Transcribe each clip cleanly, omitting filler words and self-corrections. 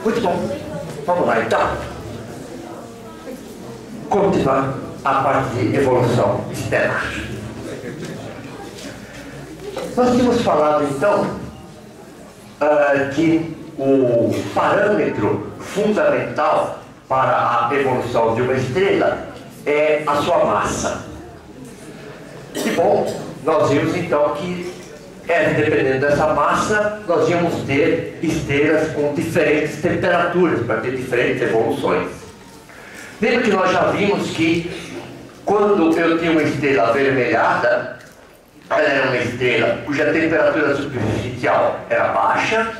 Muito bom. Vamos lá então. Continuar a parte de evolução estelar. Nós tínhamos falado então que o parâmetro fundamental para a evolução de uma estrela é a sua massa. E bom, nós vimos então que dependendo dessa massa, nós íamos ter estrelas com diferentes temperaturas, para ter diferentes evoluções. Lembra que nós já vimos que quando eu tinha uma estrela avermelhada, ela era uma estrela cuja temperatura superficial era baixa.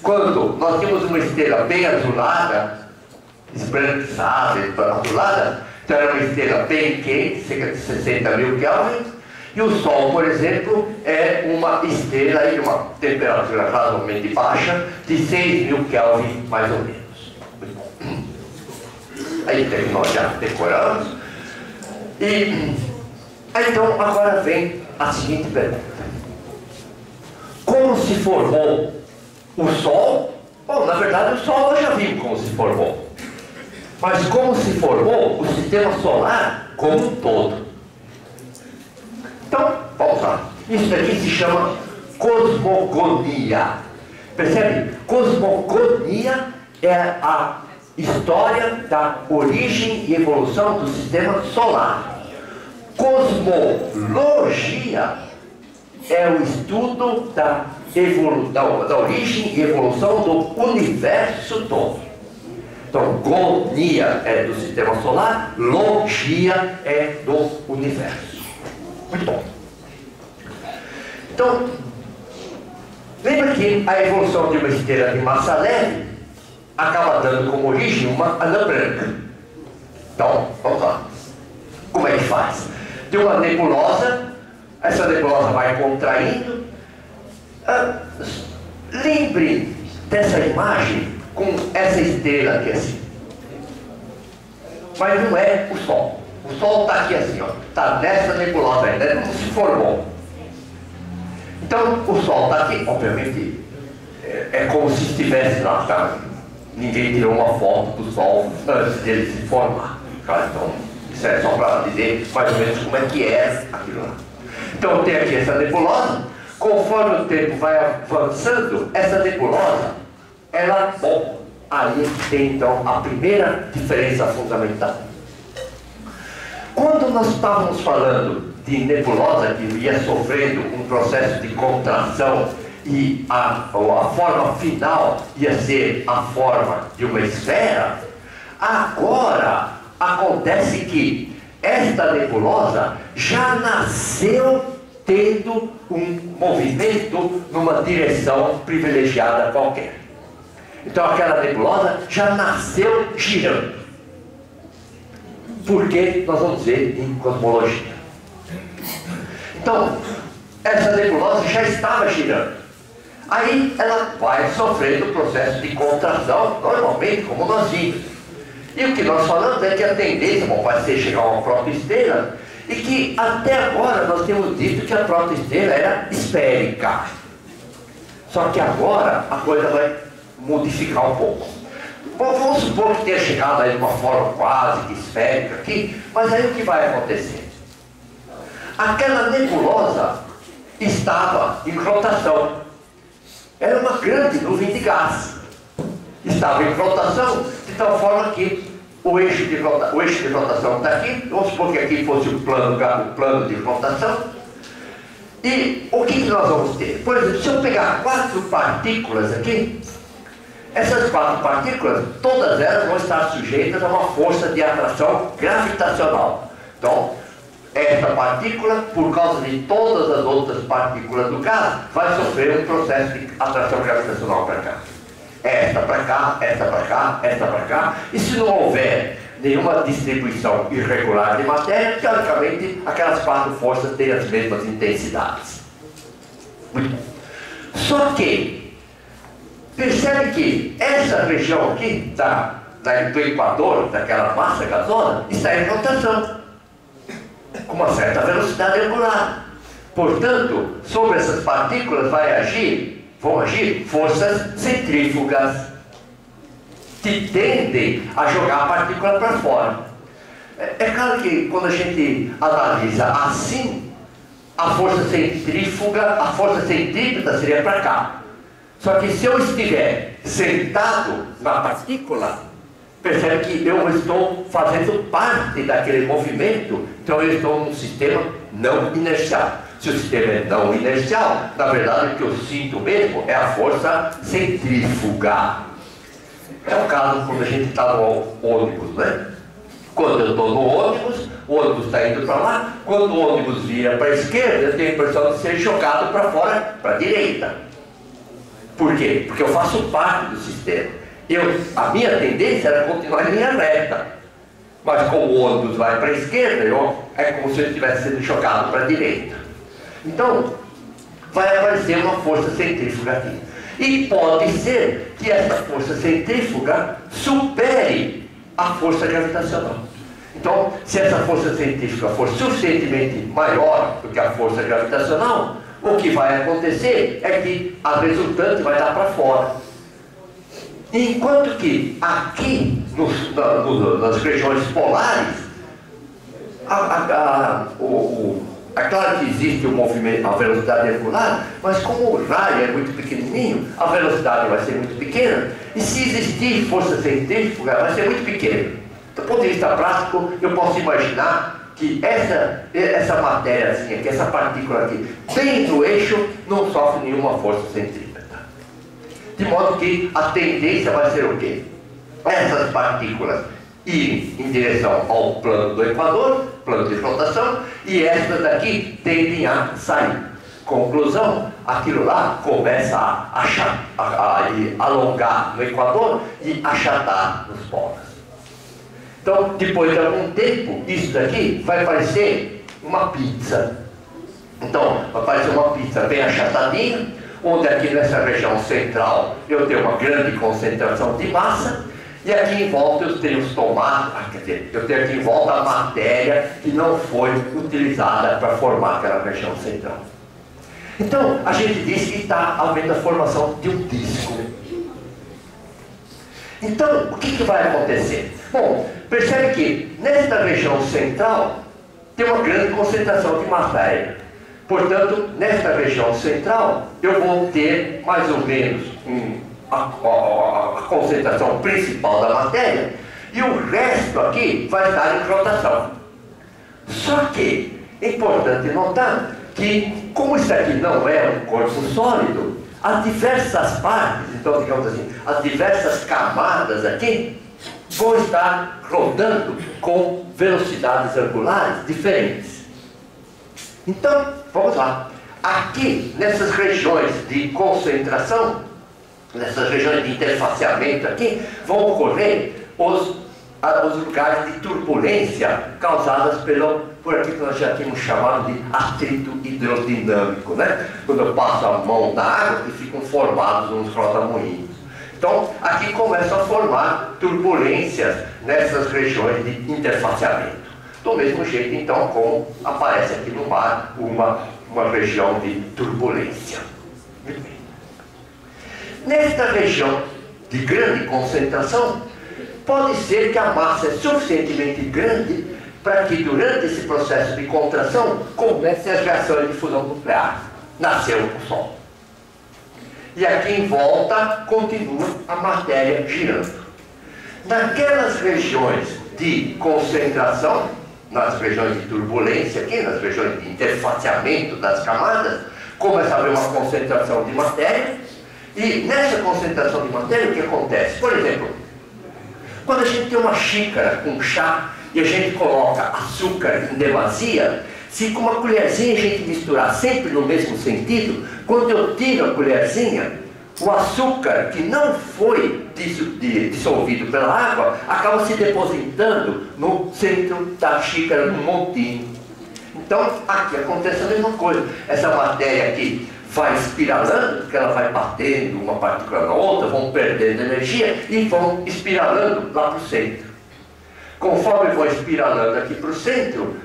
Quando nós tínhamos uma estrela bem azulada, esbranquiçada, azulada, então era uma estrela bem quente, cerca de 60 mil Kelvin. E o Sol, por exemplo, é uma estrela de uma temperatura razoavelmente baixa, de 6 mil Kelvin, mais ou menos. Muito bom. Aí nós já decoramos. E então agora vem a seguinte pergunta: como se formou o Sol? Bom, na verdade o Sol nós já vimos como se formou. Mas como se formou o sistema solar como um todo? Então, vamos lá. Isso aqui se chama cosmogonia. Percebe? Cosmogonia é a história da origem e evolução do sistema solar. Cosmologia é o estudo da origem e evolução do universo todo. Então, gonia é do sistema solar, logia é do universo. Muito bom. Então, lembra que a evolução de uma estrela de massa leve acaba dando como origem uma anã branca. Então, vamos lá. Como é que faz? Tem uma nebulosa, essa nebulosa vai contraindo. Lembre dessa imagem com essa estrela aqui assim. Mas não é o Sol. O Sol está aqui assim, ó. Está nessa nebulosa ainda, não se formou. Então, o Sol está aqui, obviamente, é como se estivesse lá, tá? Ninguém tirou uma foto do Sol antes dele se formar. Tá? Então, isso é só para dizer mais ou menos como é que é aquilo lá. Então, tem aqui essa nebulosa. Conforme o tempo vai avançando, essa nebulosa, ela, bom, aí tem então a primeira diferença fundamental. Quando nós estávamos falando de nebulosa que ia sofrendo um processo de contração e a forma final ia ser a forma de uma esfera, agora acontece que esta nebulosa já nasceu tendo um movimento numa direção privilegiada qualquer. Então aquela nebulosa já nasceu girando. Porque nós vamos ver em cosmologia. Então, essa nebulosa já estava girando. Aí ela vai sofrendo o processo de contração, normalmente, como nós vimos. E o que nós falamos é que a tendência vai ser chegar a uma protoestrela, e que até agora nós temos dito que a protoestrela era esférica. Só que agora a coisa vai modificar um pouco. Bom, vamos supor que tenha chegado aí de uma forma quase que esférica aqui, mas aí o que vai acontecer? Aquela nebulosa estava em rotação. Era uma grande nuvem de gás. Estava em rotação de tal forma que o eixo de rotação está aqui. Vamos supor que aqui fosse o plano de rotação. E o que nós vamos ter? Por exemplo, se eu pegar 4 partículas aqui, essas 4 partículas, todas elas vão estar sujeitas a uma força de atração gravitacional. Então, esta partícula, por causa de todas as outras partículas do gás, vai sofrer um processo de atração gravitacional para cá. Esta para cá, esta para cá, esta para cá. E se não houver nenhuma distribuição irregular de matéria, teoricamente, aquelas 4 forças têm as mesmas intensidades. Muito bom. Só que percebe que essa região aqui do Equador, daquela massa gasosa, está em rotação, com uma certa velocidade angular. Portanto, sobre essas partículas vão agir forças centrífugas. que tendem a jogar a partícula para fora. É claro que quando a gente analisa assim, a força centrípeta seria para cá. Só que se eu estiver sentado na partícula, percebe que eu estou fazendo parte daquele movimento, então eu estou num sistema não inercial. Se o sistema é não inercial, na verdade o que eu sinto mesmo é a força centrífuga. É o caso quando a gente está no ônibus, né? Quando eu estou no ônibus, o ônibus está indo para lá, quando o ônibus vira para a esquerda, eu tenho a impressão de ser jogado para fora, para a direita. Por quê? Porque eu faço parte do sistema. A minha tendência era continuar em linha reta. Mas como o ônibus vai para a esquerda, é como se eu estivesse sendo jogado para a direita. Então, vai aparecer uma força centrífuga aqui. E pode ser que essa força centrífuga supere a força gravitacional. Então, se essa força centrífuga for suficientemente maior do que a força gravitacional, o que vai acontecer é que a resultante vai dar para fora. Enquanto que aqui, nas regiões polares, é claro que existe o movimento, a velocidade angular, mas como o raio é muito pequenininho, a velocidade vai ser muito pequena, e se existir força centrífuga, vai ser muito pequena. Do ponto de vista prático, eu posso imaginar que essa matériazinha, que essa partícula aqui, bem no eixo, não sofre nenhuma força centrípeta. De modo que a tendência vai ser o quê? Essas partículas irem em direção ao plano do Equador, plano de rotação, e estas daqui tendem a sair. Conclusão, aquilo lá começa a alongar no Equador e achatar nos polos. Então, depois de algum tempo, isso daqui vai parecer uma pizza. Então, vai parecer uma pizza bem achatadinha, onde aqui nessa região central eu tenho uma grande concentração de massa, e aqui em volta eu tenho os tomates, eu tenho aqui em volta a matéria que não foi utilizada para formar aquela região central. Então, a gente diz que está havendo a formação de um disco. Então, o que vai acontecer? Bom, percebe que nesta região central tem uma grande concentração de matéria. Portanto, nesta região central, eu vou ter mais ou menos a concentração principal da matéria, e o resto aqui vai estar em rotação. Só que é importante notar que, como isso aqui não é um corpo sólido, as diversas partes, então digamos assim, as diversas camadas aqui vão estar rodando com velocidades angulares diferentes. Então, vamos lá. Aqui, nessas regiões de concentração, nessas regiões de interfaceamento aqui, vão ocorrer os lugares de turbulência causadas por aquilo que nós já tínhamos chamado de atrito hidrodinâmico, né? Quando eu passo a mão na água, que ficam formados uns rodamoinhos. Então, aqui começam a formar turbulências nessas regiões de interfaceamento. Do mesmo jeito, então, como aparece aqui no mar uma região de turbulência. Muito bem. Nesta região de grande concentração, pode ser que a massa é suficientemente grande para que durante esse processo de contração comecem as reações de fusão nuclear. Nasceu o Sol. E aqui em volta continua a matéria girando. Naquelas regiões de concentração, nas regiões de turbulência aqui, nas regiões de interfaceamento das camadas, começa a haver uma concentração de matéria. E nessa concentração de matéria, o que acontece? Por exemplo, quando a gente tem uma xícara com chá e a gente coloca açúcar em demasia, se com uma colherzinha a gente misturar sempre no mesmo sentido, quando eu tiro a colherzinha, o açúcar que não foi dissolvido pela água acaba se depositando no centro da xícara, num montinho. Então, aqui acontece a mesma coisa. Essa matéria aqui vai espiralando, porque ela vai batendo uma partícula na outra, vão perdendo energia e vão espiralando lá para o centro. Conforme vão espiralando aqui para o centro,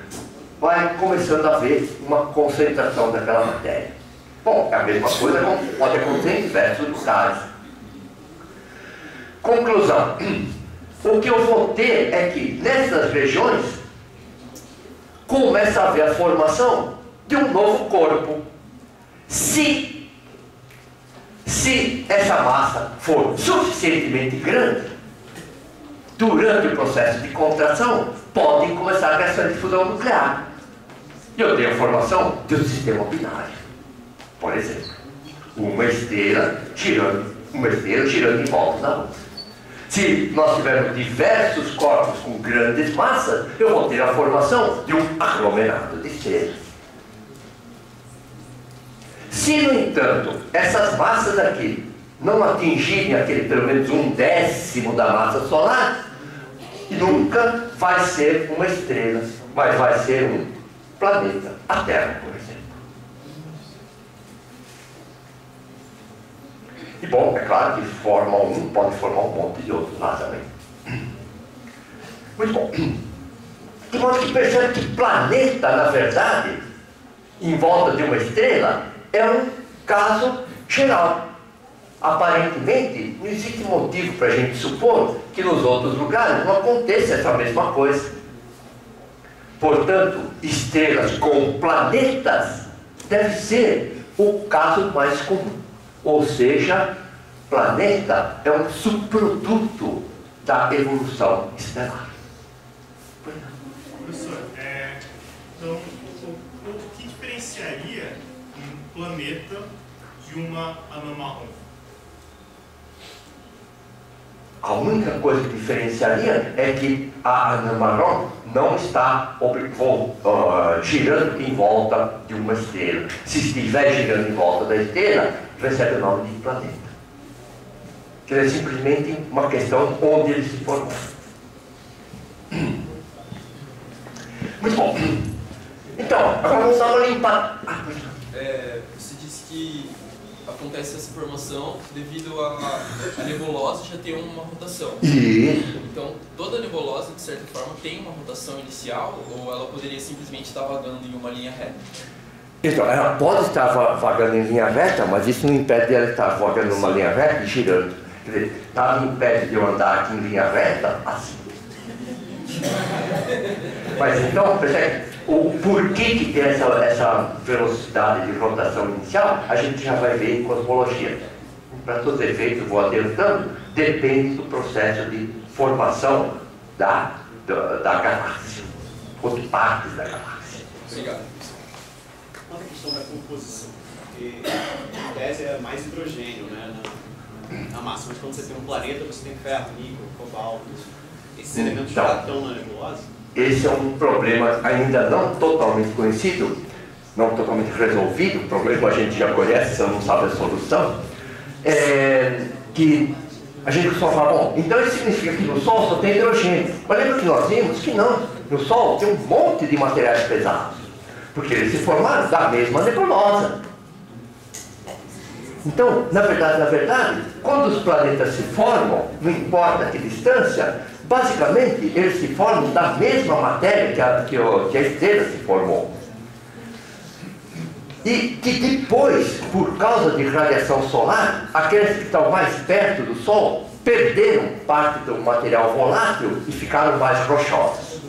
vai começando a haver uma concentração daquela matéria. Bom, é a mesma coisa, pode acontecer em diversos lugares. Conclusão. O que eu vou ter é que nessas regiões começa a haver a formação de um novo corpo. Se essa massa for suficientemente grande, durante o processo de contração, podem começar a reações de fusão nuclear. E eu tenho a formação de um sistema binário. Por exemplo, uma estrela girando em volta da outra. Se nós tivermos diversos corpos com grandes massas, eu vou ter a formação de um aglomerado de estrelas. Se, no entanto, essas massas aqui não atingirem aquele pelo menos 1/10 da massa solar, nunca vai ser uma estrela, mas vai ser um planeta, a Terra, por exemplo. E bom, é claro que forma um, pode formar um monte de outros lá também. Muito bom. De modo que percebe que planeta, na verdade, em volta de uma estrela, é um caso geral. Aparentemente, não existe motivo para a gente supor que nos outros lugares não aconteça essa mesma coisa. Portanto, estrelas com planetas deve ser o caso mais comum. Ou seja, planeta é um subproduto da evolução estelar. Professor, então, o que diferenciaria um planeta de uma anã marrom? A única coisa que diferenciaria é que a anã marrom não está girando em volta de uma estrela. Se estiver girando em volta da estrela, recebe o nome de planeta. Que é simplesmente uma questão onde ele se formou. Muito bom. Então, agora vamos dar uma limpada. Você disse que acontece essa formação devido a nebulosa já ter uma rotação. Isso. Então, toda nebulosa, de certa forma, tem uma rotação inicial ou ela poderia simplesmente estar vagando em uma linha reta? Então, ela pode estar vagando em linha reta, mas isso não impede ela estar vagando numa linha reta e girando. Quer dizer, nada impede de eu andar aqui em linha reta assim. Mas então, percebe? O porquê que tem essa velocidade de rotação inicial, a gente já vai ver em cosmologia. Para todos os efeitos, vou adiantando, depende do processo de formação da galáxia, ou de partes da galáxia. Obrigado. Quanto à questão da composição, porque em tese é mais hidrogênio, né, na massa, mas quando você tem um planeta, você tem ferro, níquel, cobalto, esses elementos já estão na nebulosa? Esse é um problema ainda não totalmente conhecido, não totalmente resolvido, o problema a gente já conhece, você não sabe a solução, que a gente só fala, bom, então isso significa que no Sol só tem hidrogênio. Mas lembra que nós vimos que não, no Sol tem um monte de materiais pesados, porque eles se formaram da mesma nebulosa. Então, na verdade, quando os planetas se formam, não importa que distância, basicamente eles se formam da mesma matéria que a estrela se formou. E que depois, por causa de radiação solar, aqueles que estão mais perto do Sol perderam parte do material volátil e ficaram mais rochosos.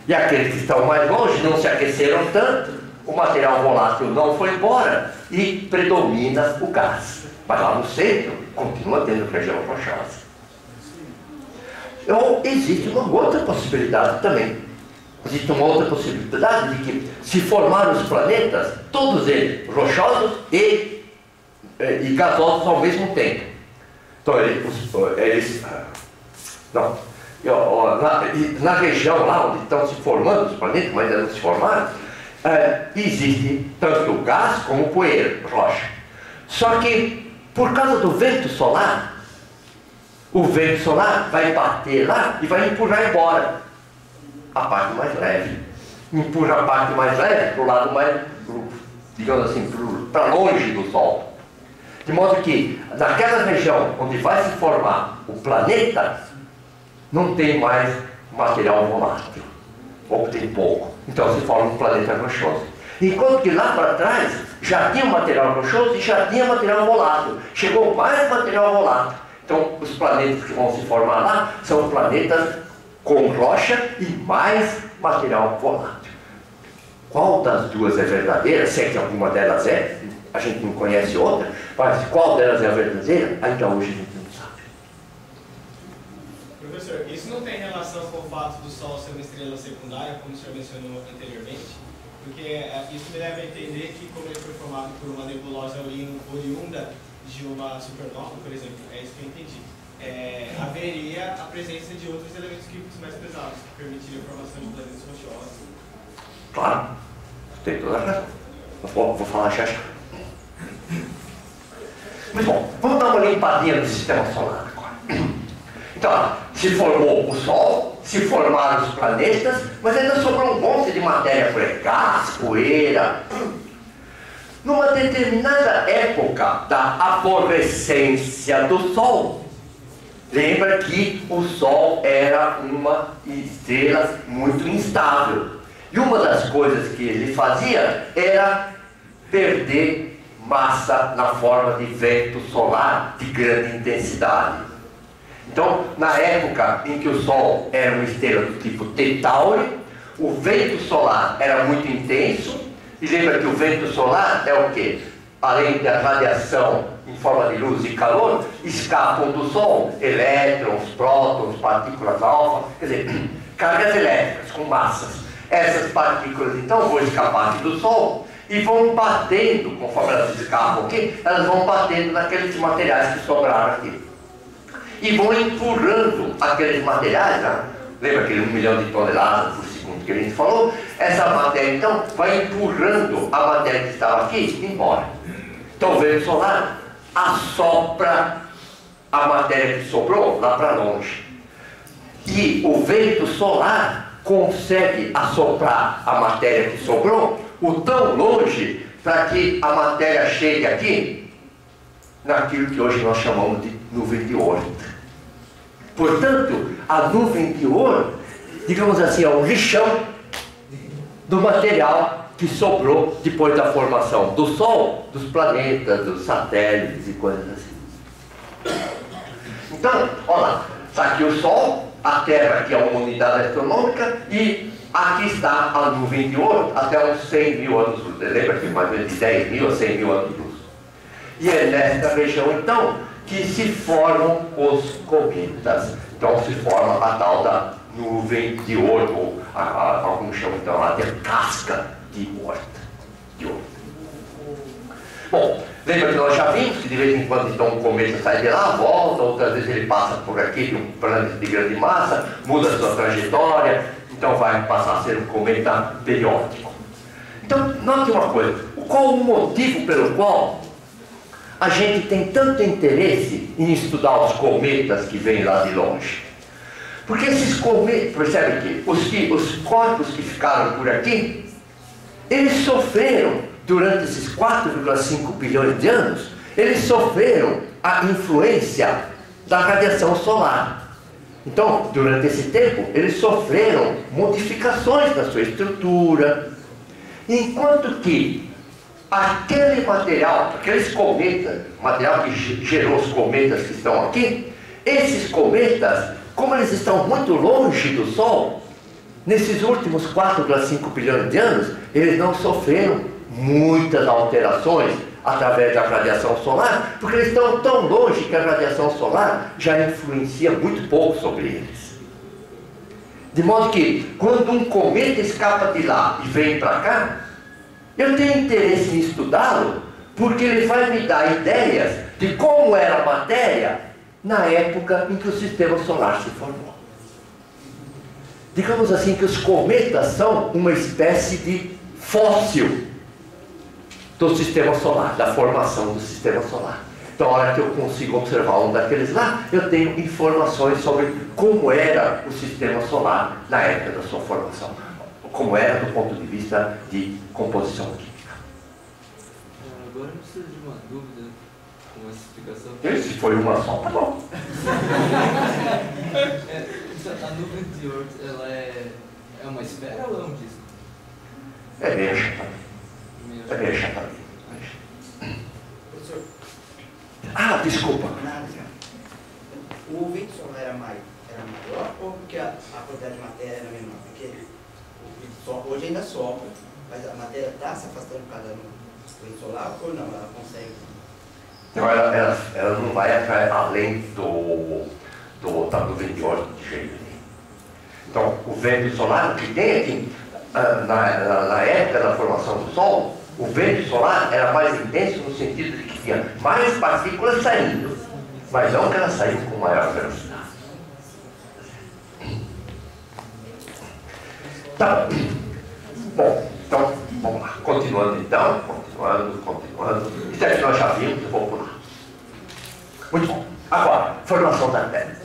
E aqueles que estão mais longe não se aqueceram tanto, o material volátil não foi embora e predomina o gás. Mas lá no centro continua tendo região rochosa. Ou existe uma outra possibilidade também. Existe uma outra possibilidade de que se formar os planetas, todos eles rochosos e gasosos ao mesmo tempo. Então na região lá onde estão se formando os planetas, mas ainda não se formaram, existe tanto gás como poeira, rocha. Só que por causa do vento solar, o vento solar vai bater lá e vai empurrar embora a parte mais leve. Empurra a parte mais leve para o lado mais, digamos assim, para longe do Sol. De modo que naquela região onde vai se formar o planeta, não tem mais material volátil, ou tem pouco. Então se forma um planeta rochoso. Enquanto que lá para trás já tinha material rochoso e já tinha material volátil. Chegou mais material volátil. Então, os planetas que vão se formar lá são planetas com rocha e mais material volátil. Qual das duas é verdadeira? Se é que alguma delas é, a gente não conhece outra, mas qual delas é a verdadeira? Ainda hoje a gente não sabe. Professor, isso não tem relação com o fato do Sol ser uma estrela secundária, como o senhor mencionou anteriormente? Porque isso me leva a entender que, como ele foi formado por uma nebulosa oriunda de uma supernova, por exemplo, é isso que eu entendi, haveria a presença de outros elementos químicos mais pesados, que permitiria a formação de planetas rochosos. Claro, tem toda a razão. Vou falar já já. Mas bom, vamos dar uma limpadinha no sistema solar agora. Então, se formou o Sol, se formaram os planetas, mas ainda sobrou um monte de matéria por aí, gás, poeira. Numa determinada época da aborrecência do Sol, lembra que o Sol era uma estrela muito instável. E uma das coisas que ele fazia era perder massa na forma de vento solar de grande intensidade. Então, na época em que o Sol era uma estrela do tipo T Tauri, o vento solar era muito intenso. E lembra que o vento solar é o quê? Além da radiação em forma de luz e calor, escapam do Sol elétrons, prótons, partículas alfa, quer dizer, cargas elétricas com massas. Essas partículas então vão escapar aqui do Sol e vão batendo, conforme elas escapam aqui, elas vão batendo naqueles materiais que sobraram aqui. E vão empurrando aqueles materiais, né? Lembra aquele 1 milhão de toneladas por segundo que a gente falou? Essa matéria então vai empurrando a matéria que estava aqui embora. Então o vento solar assopra a matéria que sobrou lá para longe. E o vento solar consegue assoprar a matéria que sobrou o tão longe para que a matéria chegue aqui naquilo que hoje nós chamamos de nuvem de ouro. Portanto, a nuvem de ouro, digamos assim, é um lixão do material que sobrou depois da formação do Sol, dos planetas, dos satélites e coisas assim. Então, olha lá, está aqui o Sol, a Terra aqui é uma unidade astronômica e aqui está a nuvem de ouro até uns 100 mil anos, lembra que mais ou menos de 10 mil a 100 mil anos de luz. E é nesta região então que se formam os cometas. Então se forma a tal da nuvem de ouro, ou alguns chamam então lá de casca de ouro. Bom, lembra que nós já vimos que de vez em quando então um cometa sai de lá, volta, outras vezes ele passa por aqui de um planeta de grande massa, muda a sua trajetória, então vai passar a ser um cometa periódico. Então, note uma coisa, qual o motivo pelo qual a gente tem tanto interesse em estudar os cometas que vêm lá de longe? Porque esses cometas, percebe que os corpos que ficaram por aqui, eles sofreram, durante esses 4,5 bilhões de anos, eles sofreram a influência da radiação solar. Então, durante esse tempo, eles sofreram modificações na sua estrutura, enquanto que aquele material, aqueles cometas, material que gerou os cometas que estão aqui, esses cometas, como eles estão muito longe do Sol, nesses últimos 4,5 bilhões de anos, eles não sofreram muitas alterações através da radiação solar, porque eles estão tão longe que a radiação solar já influencia muito pouco sobre eles. De modo que, quando um cometa escapa de lá e vem para cá, eu tenho interesse em estudá-lo, porque ele vai me dar ideias de como era a matéria na época em que o sistema solar se formou. Digamos assim que os cometas são uma espécie de fóssil do sistema solar, da formação do sistema solar. Então, a hora que eu consigo observar um daqueles lá, eu tenho informações sobre como era o sistema solar na época da sua formação, como era do ponto de vista de composição química. Agora eu preciso de uma dúvida com essa explicação. Se foi uma só, tá bom. A nuvem de ouro, ela é uma esfera ou é um disco? É meio achatado. É meio achatado. Ah, desculpa. como que a quantidade de matéria era menor? Porque hoje ainda sopra, mas a matéria está se afastando por causa do vento solar ou não? Ela consegue? Então ela não vai além do vento de ordem de jeito nenhum. Então, o vento solar que tem aqui, na época da formação do Sol, o vento solar era mais intenso no sentido de que tinha mais partículas saindo, mas não que elas saíam com maior velocidade. Tá. Bom, então, vamos lá. Continuando então, continuando. Isso aqui nós já vimos, eu vou pular. Muito bom. Agora, formação da Terra.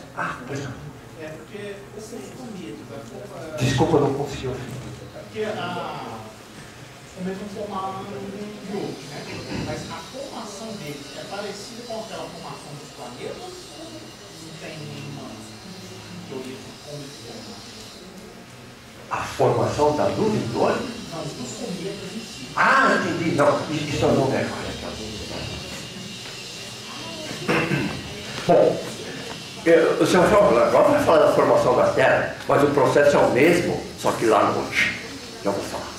Pois não. Porque esse comito, Desculpa, eu não consegui ouvir. porque o mesmo formar um grupo, né? Mas a formação deles é parecida com aquela formação dos planetas? Não tem nenhuma teoria de como eles formam? A formação da nuvem do olho? Não, dos cometas em si. Entendi. Não, isso eu não é. Bom, o senhor agora vai falar da formação da Terra, mas o processo é o mesmo, só que lá longe. Já vou falar.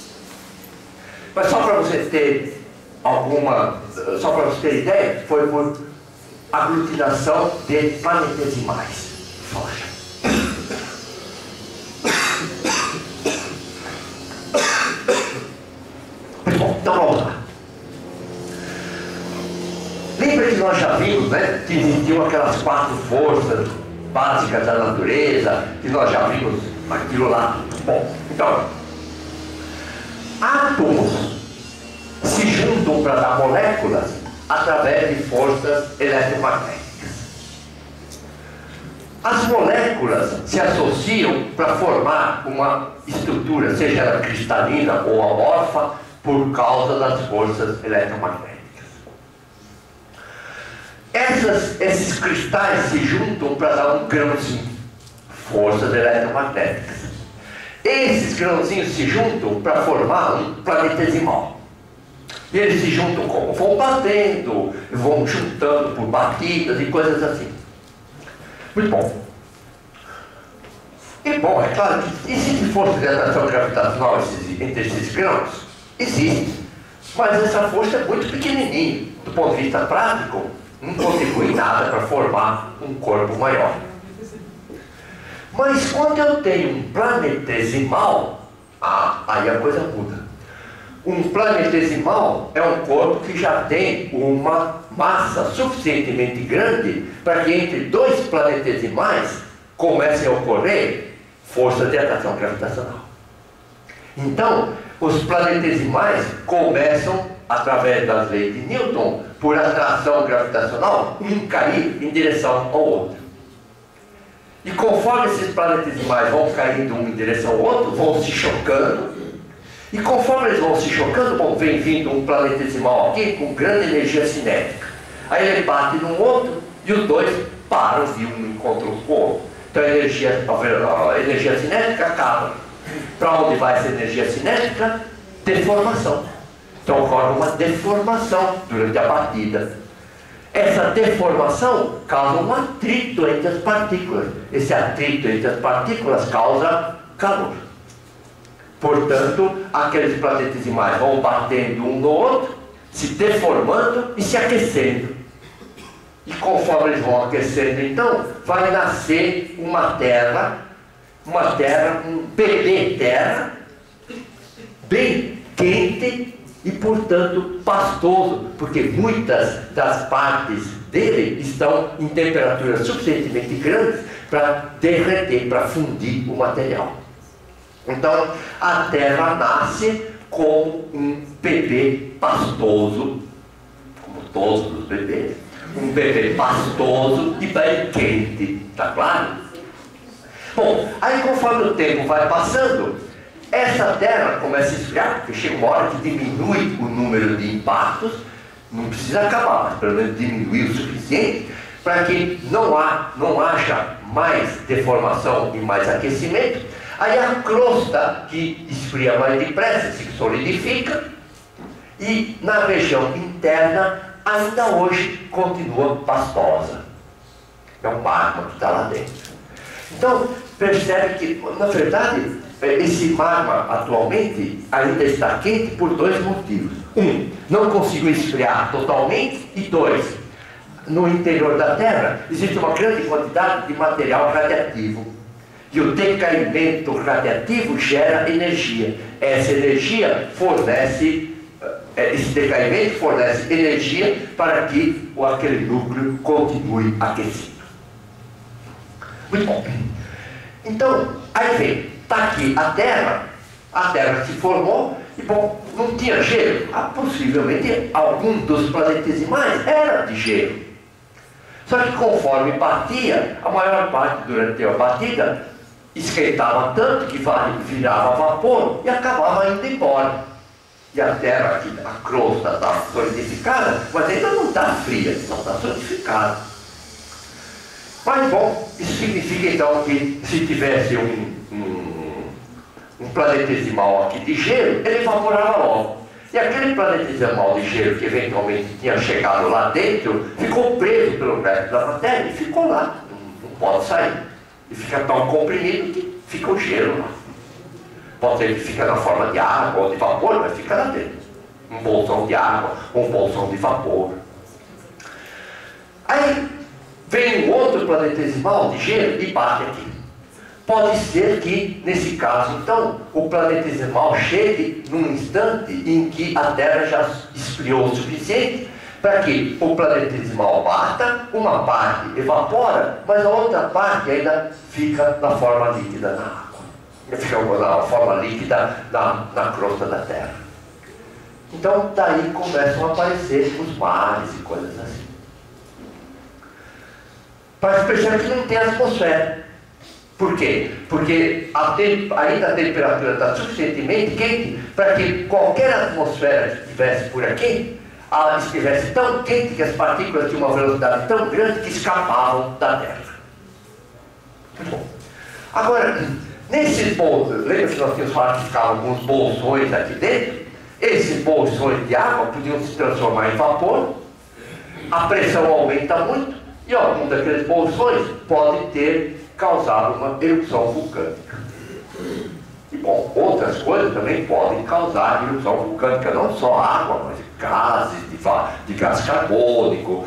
Mas só para você ter só para você ter ideia, foi por aglutinação de planetesimais. Fala já. Bom, então vamos lá. Lembra que nós já vimos, né, que existiam aquelas 4 forças básicas da natureza, que nós já vimos aquilo lá. Bom, então, átomos se juntam para dar moléculas através de forças eletromagnéticas. As moléculas se associam para formar uma estrutura, seja ela cristalina ou amorfa, por causa das forças eletromagnéticas. Esses cristais se juntam para dar um grãozinho, forças eletromagnéticas. Esses grãozinhos se juntam para formar um planetesimal. E eles se juntam como? Vão batendo, vão juntando por batidas e coisas assim. Muito bom. E bom, é claro que existe força de atração gravitacional entre esses grãos? Existe. Mas essa força é muito pequenininha. Do ponto de vista prático, não contribui nada para formar um corpo maior. Mas quando eu tenho um planetesimal, aí a coisa muda. Um planetesimal é um corpo que já tem uma massa suficientemente grande para que entre 2 planetesimais comecem a ocorrer forças de atração gravitacional. Então, os planetesimais começam, através das leis de Newton, por atração gravitacional, um cair em direção ao outro. E conforme esses planetesimais vão caindo um em direção ao outro, vão se chocando. E conforme eles vão se chocando, vem vindo um planetesimal aqui com grande energia cinética. Aí ele bate num outro e os dois param de um encontro com o outro. Então a energia cinética acaba. Para onde vai essa energia cinética? Deformação. Então ocorre uma deformação durante a batida. Essa deformação causa um atrito entre as partículas. Esse atrito entre as partículas causa calor. Portanto, aqueles planetesimais vão batendo um no outro, se deformando e se aquecendo. E conforme eles vão aquecendo, então, vai nascer uma terra, um bebê terra, bem quente e, portanto, pastoso, porque muitas das partes dele estão em temperaturas suficientemente grandes para derreter, para fundir o material. Então, a Terra nasce com um bebê pastoso, como todos os bebês, um bebê pastoso e bem quente, tá claro? Bom, aí conforme o tempo vai passando, essa Terra começa a esfriar, porque chega uma hora que diminui o número de impactos, não precisa acabar, mas pelo menos diminuir o suficiente, para que não haja mais deformação e mais aquecimento. Aí a crosta, que esfria mais depressa, se solidifica, e na região interna ainda hoje continua pastosa. É um magma que está lá dentro. Então, percebe que, na verdade, esse magma atualmente ainda está quente por dois motivos. Um, não conseguiu esfriar totalmente, e dois, no interior da Terra existe uma grande quantidade de material radiativo. E o decaimento radiativo gera energia. Essa energia fornece, esse decaimento fornece energia para que aquele núcleo continue aquecido. Muito bom. Então, aí vem, está aqui a Terra se formou, e bom, não tinha gelo. Possivelmente algum dos planetesimais era de gelo. Só que conforme batia, a maior parte durante a batida esquentava tanto que virava vapor e acabava indo embora. E a Terra, aqui, a crosta está solidificada, mas ainda não está fria, não está solidificada. Mas bom, isso significa então que se tivesse um planetesimal aqui de gelo, ele evaporava logo. E aquele planetesimal de gelo que eventualmente tinha chegado lá dentro, ficou preso pelo resto da matéria e ficou lá, não pode sair. E fica tão comprimido que fica o gelo lá. Pode ser que fica na forma de água ou de vapor, mas fica lá dentro. Um bolsão de água ou um bolsão de vapor. Aí vem um outro planetesimal de gelo e bate aqui. Pode ser que, nesse caso, então, o planetesimal chegue num instante em que a Terra já esfriou o suficiente para que o planetesimal bata, uma parte evapora, mas a outra parte ainda fica na forma líquida na água. Fica na forma líquida na crosta da Terra. Então, daí começam a aparecer os mares e coisas assim. Mas percebe que não tem atmosfera. Por quê? Porque ainda a temperatura está suficientemente quente para que qualquer atmosfera que estivesse por aqui, ela estivesse tão quente que as partículas tinham uma velocidade tão grande que escapavam da Terra. Muito bom. Agora, nesses bolsos, lembra que nós tínhamos falado que ficavam alguns bolsões aqui dentro? Esses bolsões de água podiam se transformar em vapor, a pressão aumenta muito, e algum daqueles bolsões pode ter causado uma erupção vulcânica. E bom, outras coisas também podem causar erupção vulcânica, não só água, mas gases de gás carbônico,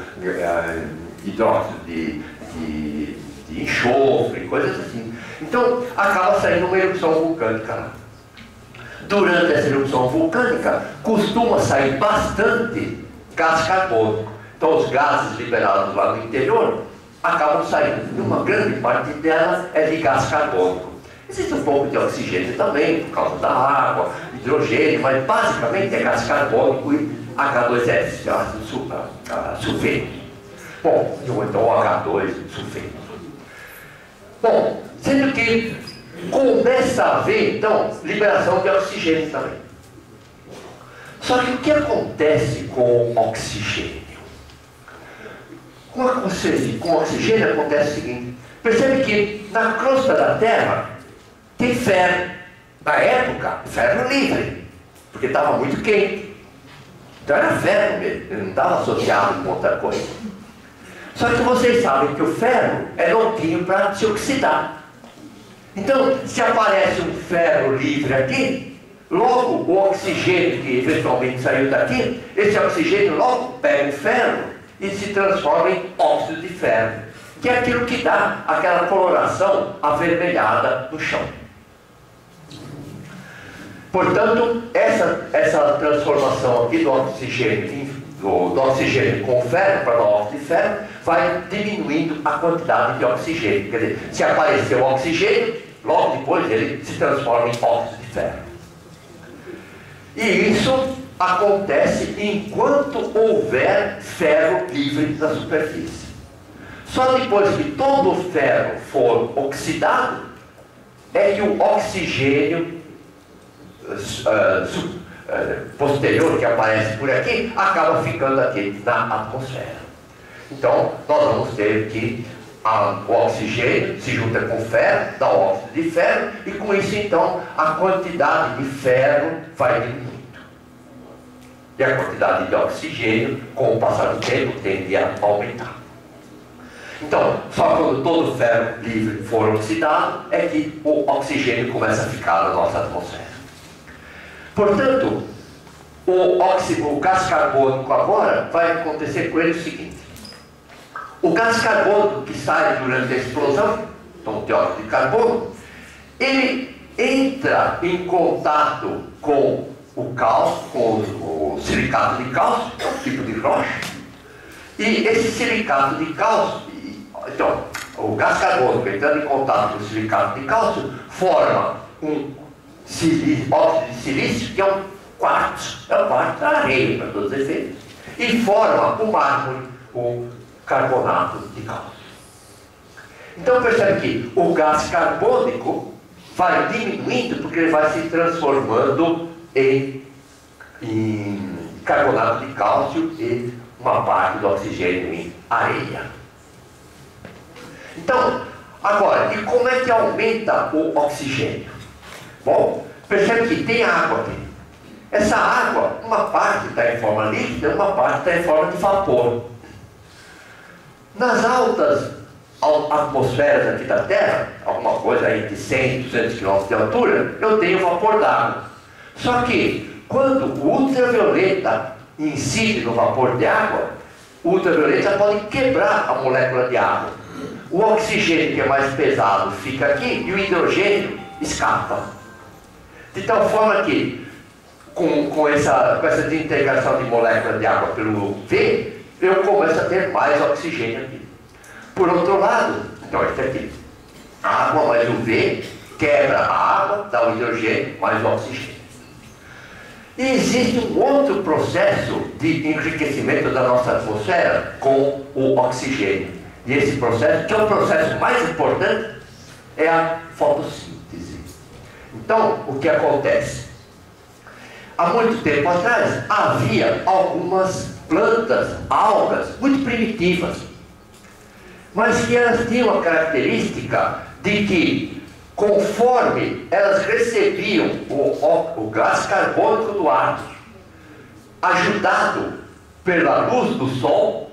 hidróxido de enxofre, coisas assim. Então acaba saindo uma erupção vulcânica lá. Durante essa erupção vulcânica costuma sair bastante gás carbônico. Então os gases liberados lá no interior acabam saindo. E uma grande parte dela é de gás carbônico. Existe um pouco de oxigênio também, por causa da água, hidrogênio, mas basicamente é gás carbônico e H2S, sulfeto. Bom, então H2 sulfeto. Bom, sendo que começa a haver, então, liberação de oxigênio também. Só que o que acontece com o oxigênio? Com o oxigênio acontece o seguinte: percebe que na crosta da Terra tem ferro. Na época, ferro livre, porque estava muito quente. Então era ferro mesmo, ele não estava associado com outra coisa. Só que vocês sabem que o ferro é novinho para se oxidar. Então, se aparece um ferro livre aqui, logo o oxigênio que eventualmente saiu daqui, esse oxigênio logo pega o ferro e se transforma em óxido de ferro, que é aquilo que dá aquela coloração avermelhada no chão. Portanto, essa transformação aqui do oxigênio, do oxigênio com ferro para o óxido de ferro, vai diminuindo a quantidade de oxigênio. Quer dizer, se aparecer o oxigênio, logo depois ele se transforma em óxido de ferro. E isso acontece enquanto houver ferro livre na superfície. Só depois que todo o ferro for oxidado, é que o oxigênio posterior que aparece por aqui acaba ficando aqui na atmosfera. Então, nós vamos ter que o oxigênio se junta com ferro, dá óxido de ferro, e com isso, então, a quantidade de ferro vai diminuindo. E a quantidade de oxigênio, com o passar do tempo, tende a aumentar. Então, só quando todo o ferro livre for oxidado é que o oxigênio começa a ficar na nossa atmosfera. Portanto, o gás carbônico agora vai acontecer com ele o seguinte: o gás carbônico que sai durante a explosão, então o dióxido de carbono, ele entra em contato com o cálcio, com o silicato de cálcio, que é um tipo de rocha, e esse silicato de cálcio, então, o gás carbônico entrando em contato com o silicato de cálcio, forma um óxido de silício, que é um quartzo da areia, para todos os efeitos, e forma o mármore, o carbonato de cálcio. Então percebe que o gás carbônico vai diminuindo porque ele vai se transformando em carbonato de cálcio e uma parte do oxigênio em areia. Então, agora, e como é que aumenta o oxigênio? Bom, percebe que tem água aqui. Essa água, uma parte está em forma líquida, uma parte está em forma de vapor. Nas altas atmosferas aqui da Terra, alguma coisa aí de 100, 200 km de altura, eu tenho vapor d'água. Só que, quando o ultravioleta incide no vapor de água, o ultravioleta pode quebrar a molécula de água. O oxigênio, que é mais pesado, fica aqui e o hidrogênio escapa. De tal forma que, com essa desintegração de molécula de água pelo V, eu começo a ter mais oxigênio aqui. Por outro lado, então isso aqui, a água mais o V quebra a água, dá o hidrogênio mais o oxigênio. E existe um outro processo de enriquecimento da nossa atmosfera com o oxigênio. E esse processo, que é o processo mais importante, é a fotossíntese. Então, o que acontece? Há muito tempo atrás, havia algumas plantas, algas, muito primitivas, mas que elas tinham a característica de que, conforme elas recebiam o gás carbônico do ar, ajudado pela luz do sol,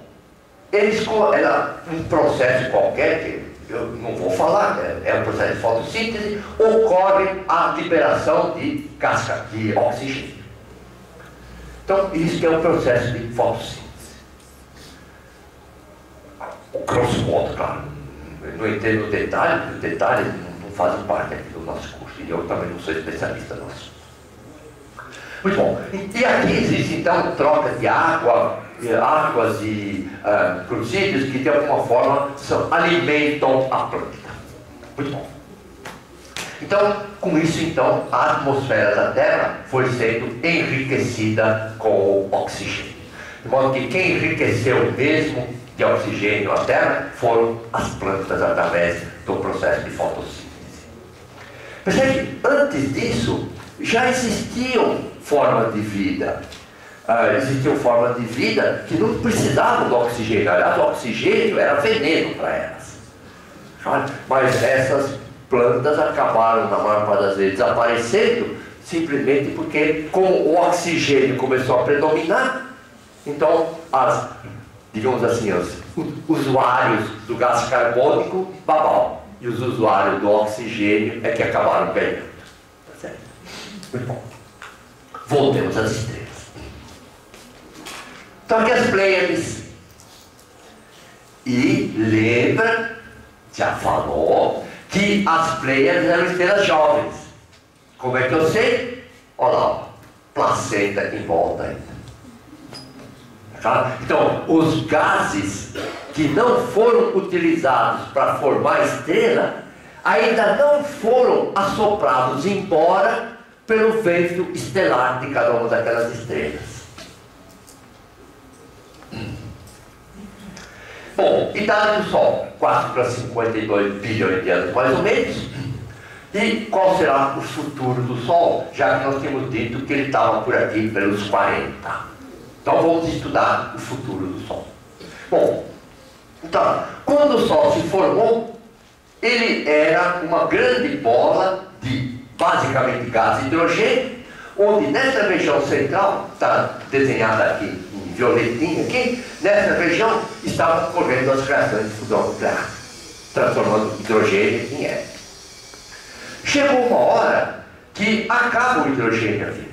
era um processo qualquer, que eu não vou falar, é um processo de fotossíntese, ocorre a liberação de gás de oxigênio. Então, isso que é o processo de fotossíntese. O grosso modo, claro, eu não entendo o detalhe, os detalhes não fazem parte aqui do nosso curso, e eu também não sou especialista no assunto. Muito bom. E aqui existe, então, troca de águas e crucídeos que, de alguma forma, alimentam a planta. Muito bom. Então, com isso, então, a atmosfera da Terra foi sendo enriquecida com o oxigênio. De modo que quem enriqueceu mesmo de oxigênio a Terra foram as plantas através do processo de fotossíntese. Percebe que antes disso já existiam formas de vida. Existiam formas de vida que não precisavam do oxigênio. Aliás, o oxigênio era veneno para elas. Mas essas plantas acabaram, na maior parte das vezes, desaparecendo simplesmente porque, como o oxigênio começou a predominar, então digamos assim, os usuários do gás carbônico, babau, e os usuários do oxigênio é que acabaram ganhando. Tá certo? Muito bom. Voltemos às estrelas. Então aqui as Pleiades. E lembra, já falou, que as Pleiades eram estrelas jovens. Como é que eu sei? Olha lá, placenta em volta ainda. Tá? Então, os gases que não foram utilizados para formar a estrela ainda não foram assoprados embora pelo vento estelar de cada uma daquelas estrelas. Bom, idade do Sol, 4 para 52 bilhões de anos mais ou menos. E qual será o futuro do Sol? Já que nós temos dito que ele estava por aqui pelos 40. Então vamos estudar o futuro do Sol. Bom, então, quando o Sol se formou, ele era uma grande bola de basicamente gás e hidrogênio, onde nessa região central, está desenhada aqui em violetinha aqui, nessa região estavam ocorrendo as reações de fusão nuclear, transformando hidrogênio em hélio. Chegou uma hora que acaba o hidrogênio aqui.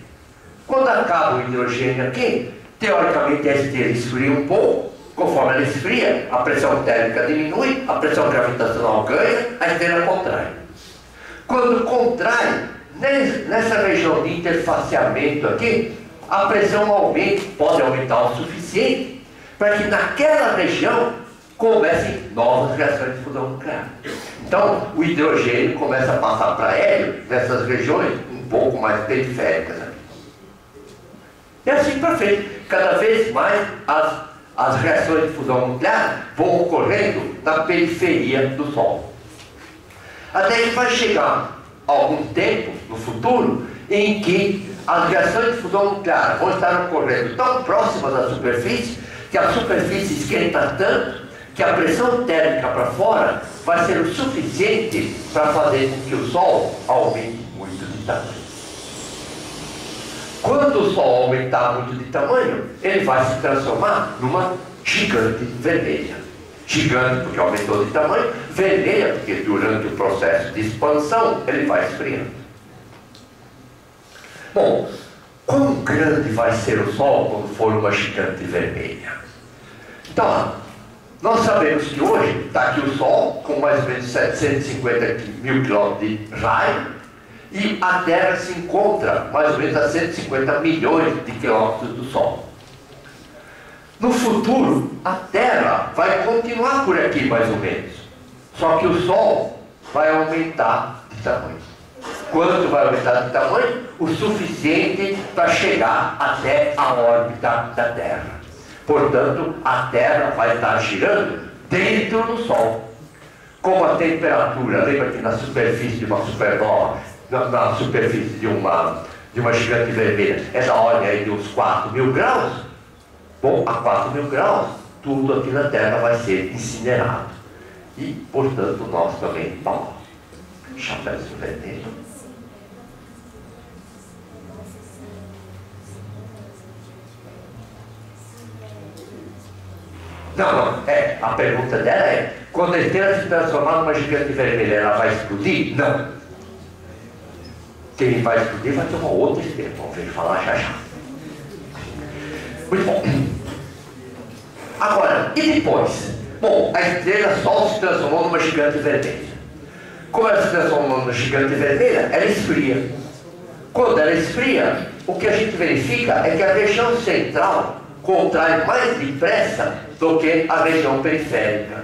Quando acaba o hidrogênio aqui, teoricamente a estrela esfria um pouco. Conforme ela esfria, a pressão térmica diminui, a pressão gravitacional ganha, a estrela contrai. Quando contrai, nessa região de interfaceamento aqui, a pressão aumenta, pode aumentar o suficiente para que naquela região comecem novas reações de fusão nuclear. Então, o hidrogênio começa a passar para hélio nessas regiões um pouco mais periféricas. E assim para frente, cada vez mais as reações de fusão nuclear vão ocorrendo na periferia do Sol. Até que vai chegar algum tempo no futuro em que as reações de fusão nuclear vão estar ocorrendo tão próximas da superfície que a superfície esquenta tanto que a pressão térmica para fora vai ser o suficiente para fazer com que o Sol aumente muito de tamanho. Quando o Sol aumentar muito de tamanho, ele vai se transformar numa gigante vermelha. Gigante porque aumentou de tamanho, vermelha porque durante o processo de expansão ele vai esfriando. Bom, quão grande vai ser o Sol quando for uma gigante vermelha? Então, nós sabemos que hoje está aqui o Sol com mais ou menos 750 mil quilômetros de raio, e a Terra se encontra mais ou menos a 150 milhões de quilômetros do Sol. No futuro, a Terra vai continuar por aqui mais ou menos, só que o Sol vai aumentar de tamanho. Quanto vai aumentar de tamanho? O suficiente para chegar até a órbita da Terra. Portanto, a Terra vai estar girando dentro do Sol. Como a temperatura, lembra que na superfície de uma supernova, na superfície de uma gigante vermelha, é da ordem aí de uns 4.000 graus, bom, a 4.000 graus, tudo aqui na Terra vai ser incinerado. E, portanto, nós também, bom, chapéu vermelho. Não, a pergunta dela é, quando a estrela se transformar numa gigante vermelha, ela vai explodir? Não. Quem vai explodir vai ter uma outra estrela, vamos ver falar já já. Muito bom. Agora, e depois? Bom, a estrela Sol se transformou numa gigante vermelha. Como ela se transformou numa gigante vermelha, ela esfria. Quando ela esfria, o que a gente verifica é que a região central contrai mais depressa do que a região periférica.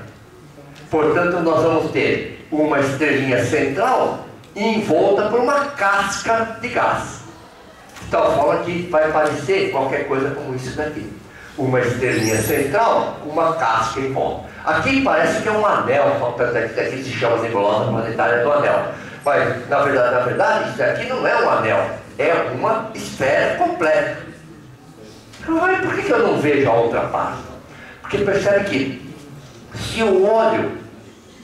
Portanto, nós vamos ter uma estrelinha central envolta por uma casca de gás. De tal forma que vai parecer qualquer coisa como isso daqui. Uma estrelinha central, uma casca em volta. Aqui parece que é um anel, só que aqui se chama nebulosa planetária do anel. Mas, na verdade, isso aqui não é um anel, é uma esfera completa. Mas por que eu não vejo a outra parte? Porque percebe que se eu olho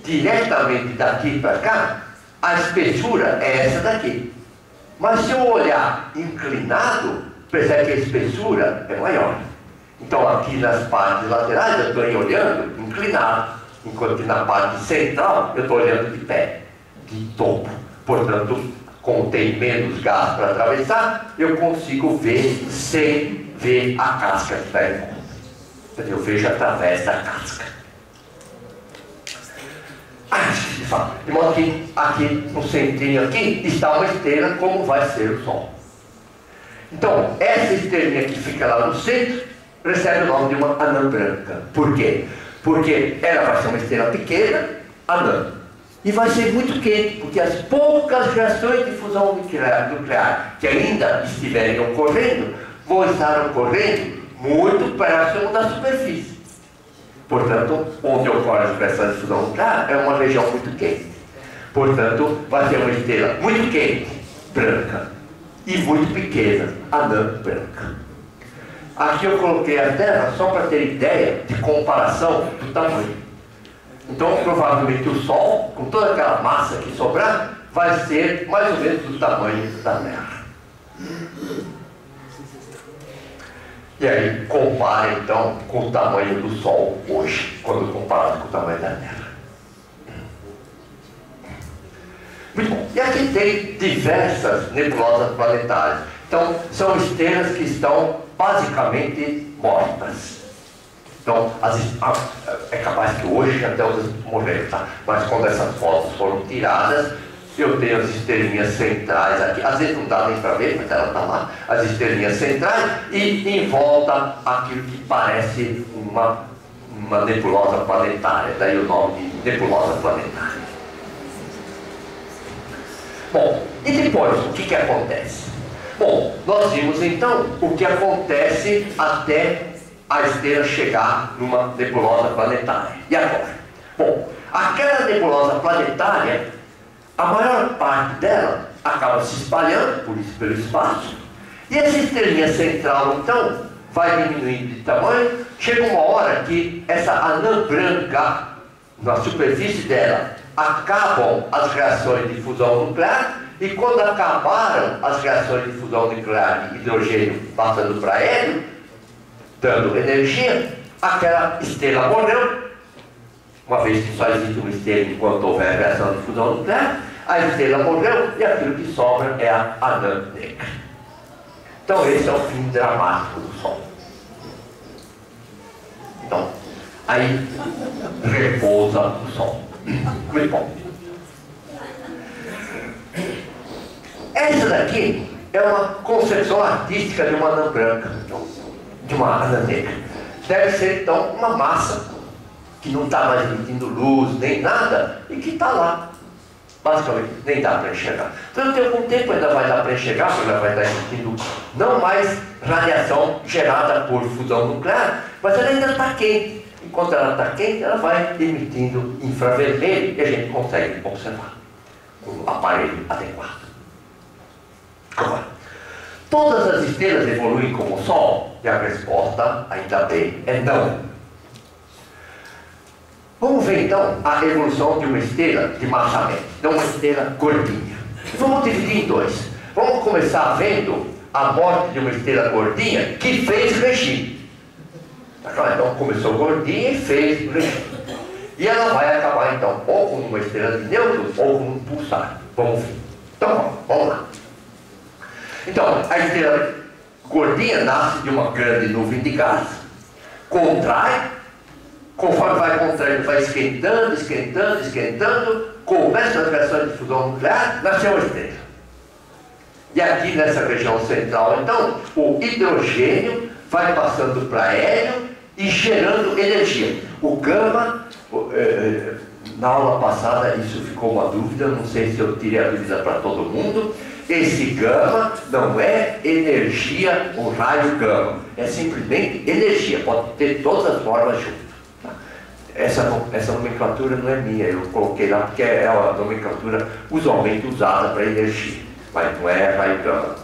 diretamente daqui para cá, a espessura é essa daqui. Mas se eu olhar inclinado, percebe que a espessura é maior. Então aqui nas partes laterais eu estou olhando inclinado, enquanto que na parte central eu estou olhando de pé, de topo. Portanto, como tem menos gás para atravessar, eu consigo ver sem ver a casca que está em volta. Eu vejo através da casca. De modo que aqui no centrinho aqui está uma estrela como vai ser o Sol. Então, essa estrelinha que fica lá no centro recebe o nome de uma anã branca. Por quê? Porque ela vai ser uma estrela pequena, anã. E vai ser muito quente, porque as poucas reações de fusão nuclear que ainda estiverem ocorrendo, vão estar ocorrendo muito próximo da superfície. Portanto, onde ocorre as reações de fusão nuclear é uma região muito quente. Portanto, vai ser uma estrela muito quente, branca, e muito pequena, anã branca. Aqui eu coloquei a Terra só para ter ideia de comparação do tamanho. Então, provavelmente o Sol, com toda aquela massa que sobrar, vai ser mais ou menos do tamanho da Terra. E aí compara então com o tamanho do Sol hoje, quando comparado com o tamanho da Terra. Muito bom. E aqui tem diversas nebulosas planetárias. Então, são estrelas que estão basicamente mortas. Então, é capaz que hoje até elas morreram, tá? Mas quando essas fotos foram tiradas, eu tenho as estrelinhas centrais aqui. Às vezes não dá nem para ver, mas ela está lá. As estrelinhas centrais e em volta aquilo que parece uma nebulosa planetária. Daí o nome de nebulosa planetária. Bom, e depois, o que acontece? Bom, nós vimos então o que acontece até a estrela chegar numa nebulosa planetária. E agora? Bom, aquela nebulosa planetária, a maior parte dela acaba se espalhando pelo espaço, e essa estrelinha central então vai diminuindo de tamanho. Chega uma hora que essa anã branca, na superfície dela, acabam as reações de fusão nuclear, e quando acabaram as reações de fusão nuclear de hidrogênio passando para hélio, dando energia, aquela estrela morreu. Uma vez que só existe uma estrela enquanto houver reação de fusão nuclear, a estrela morreu e aquilo que sobra é a anã negra. Então esse é o fim dramático do Sol. Então, aí repousa o Sol. Muito bom. Essa daqui é uma concepção artística de uma anã branca, de uma anã negra. Deve ser então uma massa que não está mais emitindo luz nem nada e que está lá. Basicamente, nem dá para enxergar. Então, tem algum tempo ainda vai dar para enxergar, porque ela vai estar emitindo não mais radiação gerada por fusão nuclear, mas ela ainda está quente. Enquanto ela está quente, ela vai emitindo infravermelho e a gente consegue observar com o aparelho adequado. Agora, todas as estrelas evoluem como o Sol? E a resposta, ainda bem, é não. Vamos ver então a evolução de uma estrela de massa média, de uma estrela gordinha. Vamos dividir em dois. Vamos começar vendo a morte de uma estrela gordinha que fez regime. Então começou gordinha e fez regime. E ela vai acabar então ou com uma estrela de nêutrons ou com um pulsar. Vamos ver. Então vamos lá. Então, a estrela gordinha nasce de uma grande nuvem de gás, contrai, conforme vai contraindo, vai esquentando, esquentando, esquentando, começa as reações de fusão nuclear, nasceu a estrela. E aqui nessa região central, então, o hidrogênio vai passando para hélio e gerando energia. O gama, na aula passada isso ficou uma dúvida, não sei se eu tirei a dúvida para todo mundo. Esse gama não é energia ou raio gama, é simplesmente energia, pode ter todas as formas juntas. Tá? Essa nomenclatura não é minha, eu coloquei lá porque é a nomenclatura usualmente usada para energia, mas não é raio gama.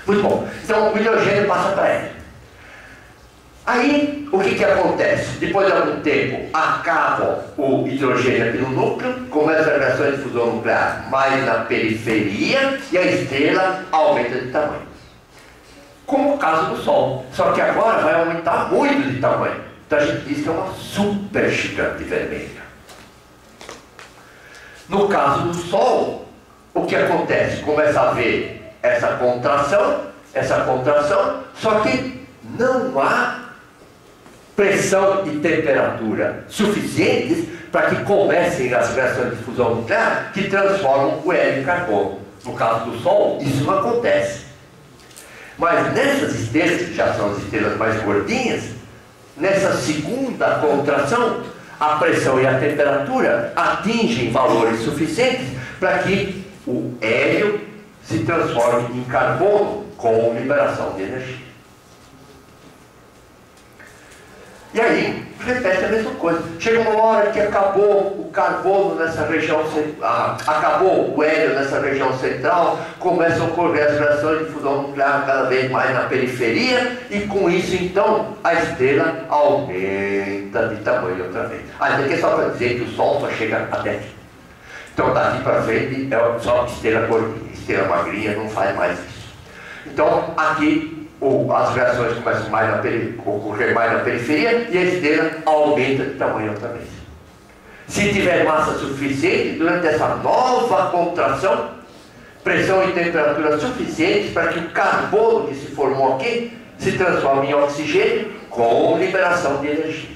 Muito bom, então o hidrogênio passa para ele. Aí, o que acontece? Depois de algum tempo, acaba o hidrogênio aqui no núcleo, começa a reação de fusão nuclear mais na periferia e a estrela aumenta de tamanho. Como o caso do Sol, só que agora vai aumentar muito de tamanho. Então a gente diz que é uma super gigante vermelha. No caso do Sol, o que acontece? Começa a haver essa contração, só que não há pressão e temperatura suficientes para que comecem as reações de fusão nuclear que transformam o hélio em carbono. No caso do Sol, isso não acontece. Mas nessas estrelas, que já são as estrelas mais gordinhas, nessa segunda contração, a pressão e a temperatura atingem valores suficientes para que o hélio se transforme em carbono com liberação de energia. E aí, repete a mesma coisa. Chega uma hora que acabou o carbono nessa região, acabou o hélio nessa região central, começam a ocorrer as reações de fusão nuclear cada vez mais na periferia, e com isso, então, a estrela aumenta de tamanho outra vez. Isso aqui é só para dizer que o Sol só chega até aqui. Então, daqui para frente, é só estrela gordinha, estrela magrinha não faz mais isso. Então, aqui as reações começam a ocorrer mais na periferia e a estrela aumenta de tamanho outra vez. Se tiver massa suficiente, durante essa nova contração, pressão e temperatura suficientes para que o carbono que se formou aqui se transforme em oxigênio com liberação de energia.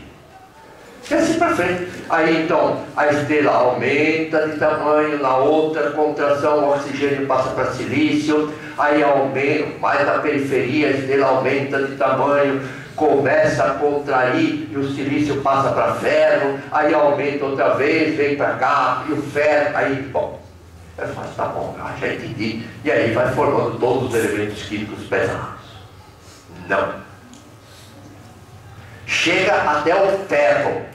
E assim para frente. Aí então a estrela aumenta de tamanho, na outra contração o oxigênio passa para silício, aí aumenta, mais na periferia a estrela aumenta de tamanho, começa a contrair e o silício passa para ferro, aí aumenta outra vez, vem para cá, e o ferro, aí, bom, eu falo, tá bom, já entendi, e aí vai formando todos os elementos químicos pesados. Não. Chega até o ferro.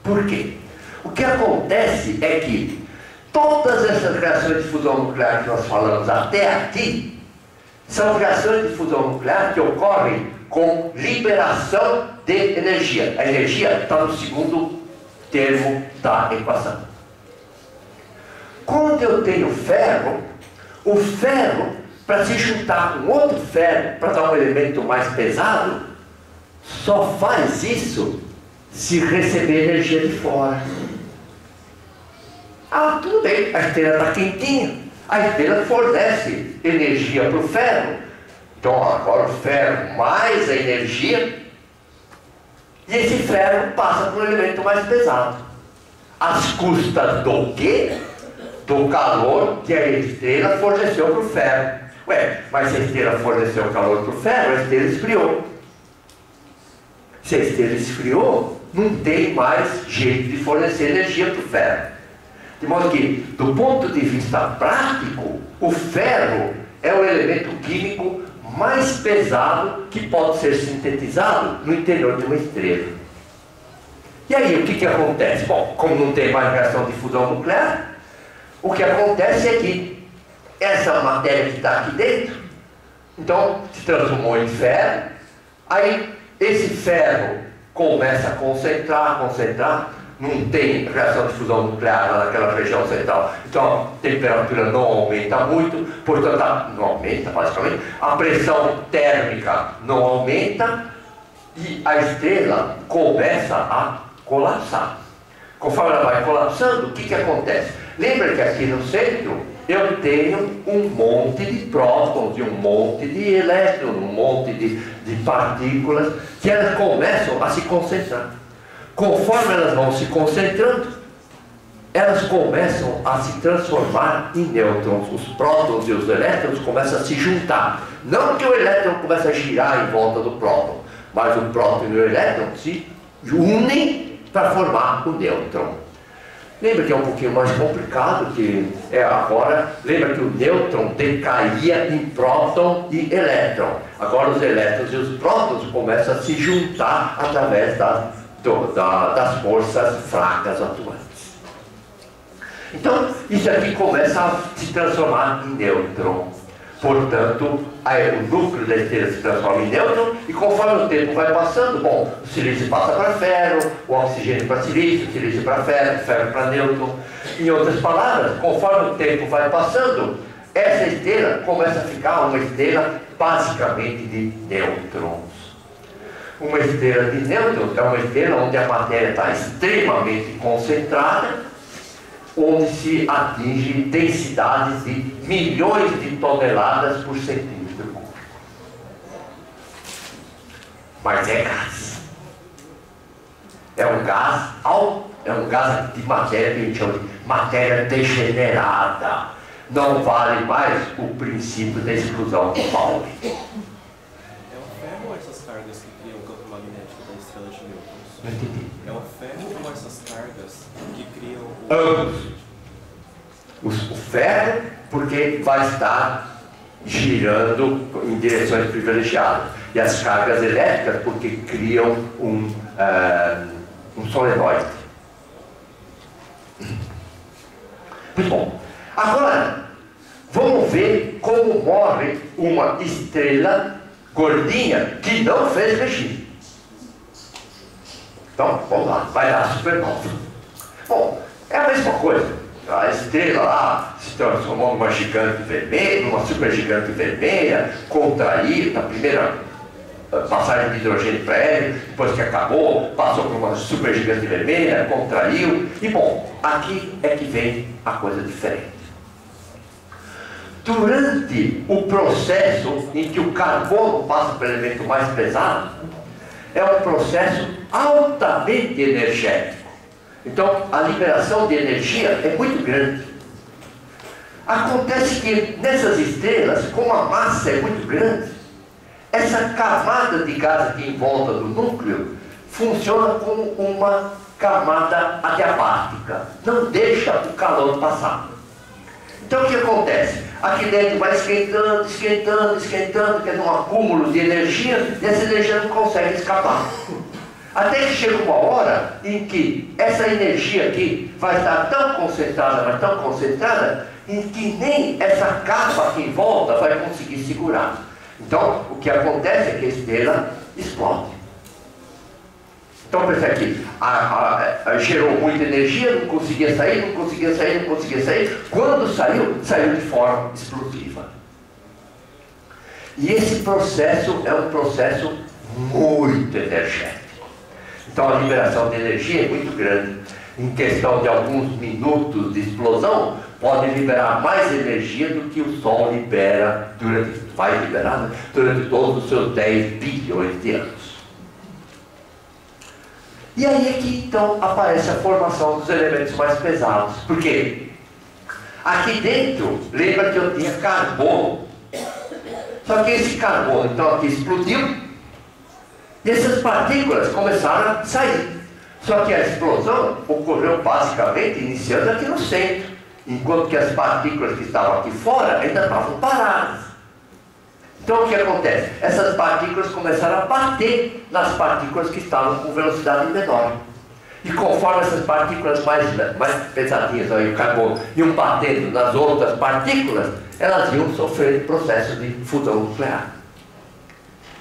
Por quê? O que acontece é que todas essas reações de fusão nuclear que nós falamos até aqui são reações de fusão nuclear que ocorrem com liberação de energia. A energia está no segundo termo da equação. Quando eu tenho ferro, o ferro, para se juntar com outro ferro, para dar um elemento mais pesado, só faz isso se receber energia de fora. Ah, tudo bem, a estrela está quentinha, a estrela fornece energia para o ferro. Então agora o ferro mais a energia, e esse ferro passa para um elemento mais pesado. Às custas do quê? Do calor que a estrela forneceu para o ferro. Ué, mas se a estrela forneceu calor para o ferro, a estrela esfriou. Se a estrela esfriou, não tem mais jeito de fornecer energia para o ferro. De modo que, do ponto de vista prático, o ferro é o elemento químico mais pesado que pode ser sintetizado no interior de uma estrela. E aí, o que acontece? Bom, como não tem mais reação de fusão nuclear, o que acontece é que essa matéria que está aqui dentro, então, se transformou em ferro, aí esse ferro começa a concentrar, não tem reação de fusão nuclear lá naquela região central, então a temperatura não aumenta muito, portanto, não aumenta basicamente, a pressão térmica não aumenta e a estrela começa a colapsar. Conforme ela vai colapsando, o que acontece? Lembra que aqui no centro eu tenho um monte de prótons e um monte de elétrons, um monte de partículas que elas começam a se concentrar. Conforme elas vão se concentrando, elas começam a se transformar em nêutrons. Os prótons e os elétrons começam a se juntar. Não que o elétron comece a girar em volta do próton, mas o próton e o elétron se unem para formar o nêutron. Lembra que é um pouquinho mais complicado que é agora. Lembra que o nêutron decaía em próton e elétron. Agora os elétrons e os prótons começam a se juntar através das forças fracas atuantes. Então, isso aqui começa a se transformar em nêutron. Portanto, aí, o núcleo da estrela se transforma em nêutron, e conforme o tempo vai passando, bom, o silício passa para ferro, o oxigênio para silício, o silício para ferro, o ferro para nêutron. Em outras palavras, conforme o tempo vai passando, essa estrela começa a ficar uma estrela basicamente de nêutrons. Uma estrela de nêutrons é uma estrela onde a matéria está extremamente concentrada, onde se atinge densidades de milhões de toneladas por centímetro cúbico. Mas é gás. É um gás de matéria que a gente chama de matéria degenerada. Não vale mais o princípio da exclusão de Pauli. É o ferro ou essas cargas que criam o campo magnético da estrela de nêutrons? Não entendi. É o ferro ou essas cargas que criam Ambos. O ferro, porque vai estar girando em direções privilegiadas. E as cargas elétricas, porque criam um solenoide. Muito bom. Agora, vamos ver como morre uma estrela gordinha que não fez regime. Então, vamos lá, vai dar supernova. Bom, é a mesma coisa. a estrela lá se transformou numa gigante vermelha, numa supergigante vermelha, contraiu na primeira passagem de hidrogênio para hélio, depois que acabou, passou por uma supergigante vermelha, contraiu, e bom, aqui é que vem a coisa diferente. Durante o processo em que o carbono passa para o elemento mais pesado, é um processo altamente energético. Então, a liberação de energia é muito grande. Acontece que nessas estrelas, como a massa é muito grande, essa camada de gás aqui em volta do núcleo funciona como uma camada adiabática, não deixa o calor passar. Então o que acontece? Aqui dentro vai esquentando, esquentando, esquentando, que é um acúmulo de energia, e essa energia não consegue escapar. Até que chega uma hora em que essa energia aqui vai estar tão concentrada, mas tão concentrada, em que nem essa capa aqui em volta vai conseguir segurar. Então, o que acontece é que a estrela explode. Então, percebe que gerou muita energia, não conseguia sair, não conseguia sair, não conseguia sair. Quando saiu, saiu de forma explosiva. E esse processo é um processo muito energético. Então, a liberação de energia é muito grande. Em questão de alguns minutos de explosão, pode liberar mais energia do que o Sol libera vai liberar, né, durante todos os seus 10 bilhões de anos. E aí é que então aparece a formação dos elementos mais pesados. Por quê? Aqui dentro, lembra que eu tinha carbono. Só que esse carbono então aqui explodiu e essas partículas começaram a sair. Só que a explosão ocorreu basicamente iniciando aqui no centro, enquanto que as partículas que estavam aqui fora ainda estavam paradas. Então o que acontece? Essas partículas começaram a bater nas partículas que estavam com velocidade menor. E conforme essas partículas mais pesadinhas, aí, o carbono, iam batendo nas outras partículas, elas iam sofrer processo de fusão nuclear.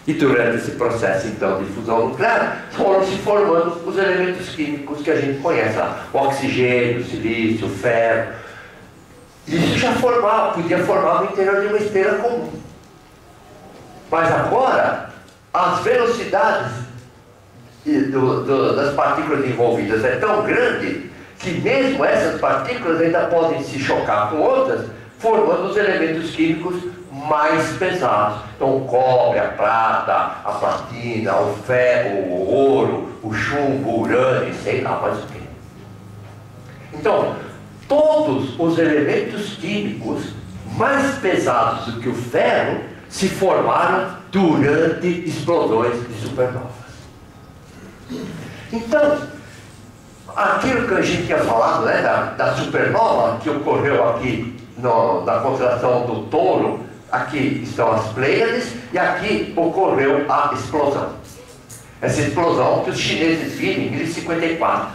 E durante esse processo então de fusão nuclear, foram se formando os elementos químicos que a gente conhece lá. O oxigênio, o silício, o ferro. Isso já podia formar no interior de uma estrela comum. Mas agora, as velocidades das partículas envolvidas é tão grande que mesmo essas partículas ainda podem se chocar com outras, formando os elementos químicos mais pesados. Então o cobre, a prata, a platina, o ferro, o ouro, o chumbo, o urânio, sei lá mais o quê. Então, todos os elementos químicos mais pesados do que o ferro se formaram durante explosões de supernovas. Então, aquilo que a gente tinha falado, né, da supernova que ocorreu aqui na constelação do Touro, aqui estão as Pleiades e aqui ocorreu a explosão. Essa explosão que os chineses viram em 1054.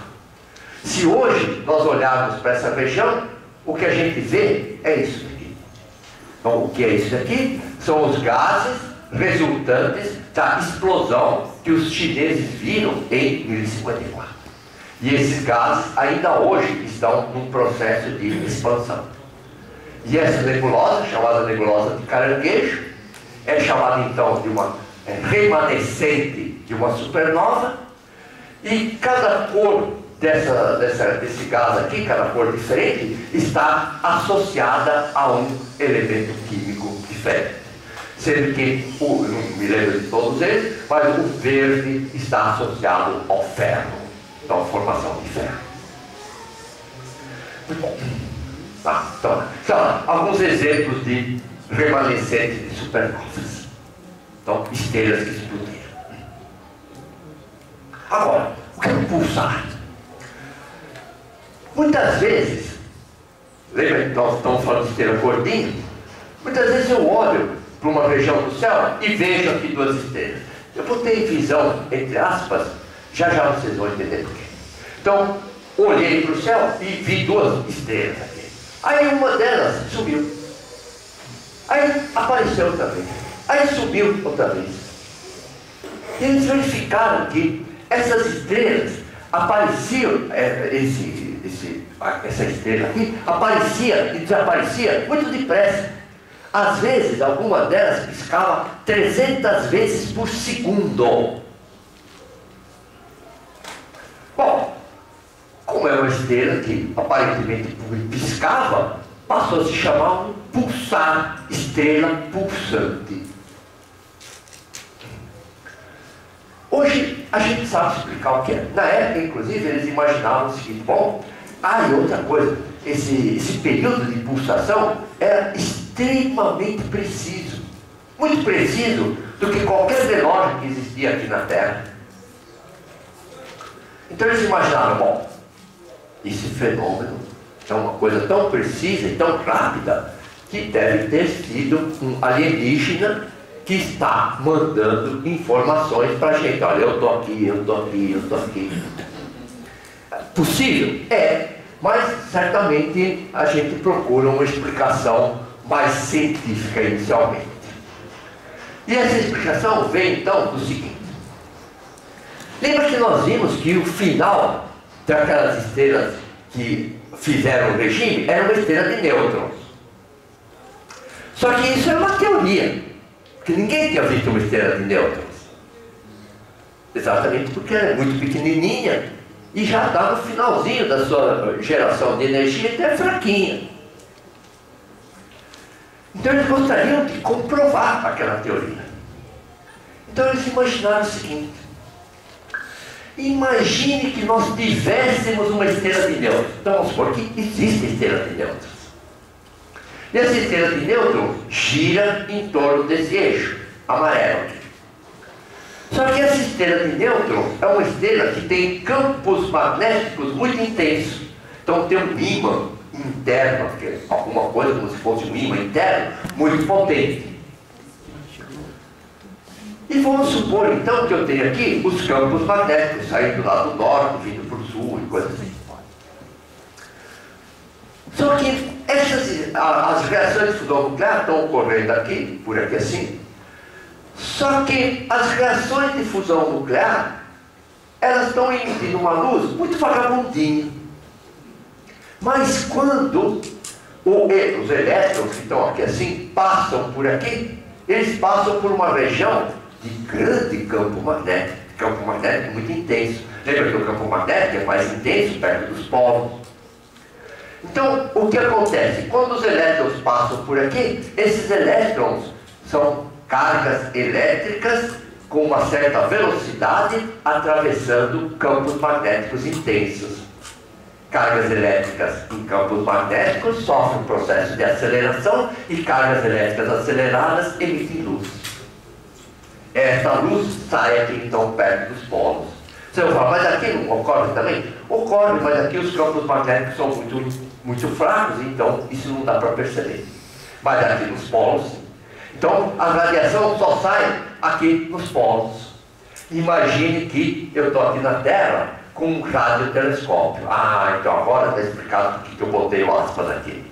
Se hoje nós olharmos para essa região, o que a gente vê é isso aqui. Então, o que é isso aqui? São os gases resultantes da explosão que os chineses viram em 1054. E esses gases ainda hoje estão num processo de expansão. E essa nebulosa, chamada nebulosa de Caranguejo, é chamada então de uma remanescente de uma supernova, e cada cor desse gás aqui, cada cor diferente, está associada a um elemento químico diferente. Sendo que, não me lembro de todos eles, mas o verde está associado ao ferro. Então, formação de ferro. Muito bom. Então, são alguns exemplos de remanescentes de supernovas. Então, estrelas que explodiram. Agora, o que é um pulsar? Muitas vezes, lembra que nós estamos falando de estrela gordinha? Muitas vezes eu olho para uma região do céu e vejo aqui duas estrelas. Eu botei visão, entre aspas, já vocês vão entender por quê. Então, olhei para o céu e vi duas estrelas aqui. Aí uma delas subiu. Aí apareceu outra vez. Aí subiu outra vez. E eles verificaram que essas estrelas apareciam, essa estrela aqui aparecia e desaparecia muito depressa. Às vezes, alguma delas piscava 300 vezes por segundo. Bom, como é uma estrela que aparentemente piscava, passou a se chamar um pulsar, estrela pulsante. Hoje a gente sabe explicar o que é. Na época, inclusive, eles imaginavam o seguinte: bom, e outra coisa, esse período de pulsação era extremamente preciso, muito preciso do que qualquer relógio que existia aqui na Terra. Então eles imaginaram, bom, esse fenômeno é uma coisa tão precisa e tão rápida que deve ter sido um alienígena que está mandando informações para a gente. Olha, eu estou aqui, eu estou aqui, eu estou aqui. Possível? É, mas certamente a gente procura uma explicação mais científica inicialmente. E essa explicação vem então do seguinte: lembra que nós vimos que o final daquelas estrelas que fizeram o regime era uma estrela de nêutrons. Só que isso é uma teoria, porque ninguém tinha visto uma estrela de nêutrons. Exatamente porque ela é muito pequenininha e já está no finalzinho da sua geração de energia, até fraquinha. Então eles gostariam de comprovar aquela teoria. Então eles imaginaram o seguinte: imagine que nós tivéssemos uma estrela de nêutrons. Então vamos supor que existe estrela de nêutrons. E essa estrela de nêutrons gira em torno desse eixo amarelo aqui. Só que essa estrela de nêutrons é uma estrela que tem campos magnéticos muito intensos. Então tem um ímã interno, alguma coisa como se fosse um ímã interno, muito potente. E vamos supor então que eu tenho aqui os campos magnéticos saindo do lado norte, vindo para o sul e coisas assim. Só que as reações de fusão nuclear estão ocorrendo aqui, por aqui assim. Só que as reações de fusão nuclear, elas estão emitindo uma luz muito vagabundinha. Mas quando os elétrons que estão aqui assim passam por aqui, eles passam por uma região de grande campo magnético muito intenso. Lembra que o campo magnético é mais intenso perto dos polos. Então, o que acontece? Quando os elétrons passam por aqui, esses elétrons são cargas elétricas com uma certa velocidade atravessando campos magnéticos intensos. Cargas elétricas em campos magnéticos sofrem um processo de aceleração e cargas elétricas aceleradas emitem luz. Essa luz sai aqui então perto dos polos. Você vai falar, mas aqui não ocorre também? Ocorre, mas aqui os campos magnéticos são muito fracos, então isso não dá para perceber. Mas aqui nos polos, sim. Então a radiação só sai aqui nos polos. Imagine que eu estou aqui na Terra com um radiotelescópio. Então agora está explicado por que eu botei o aspas aqui.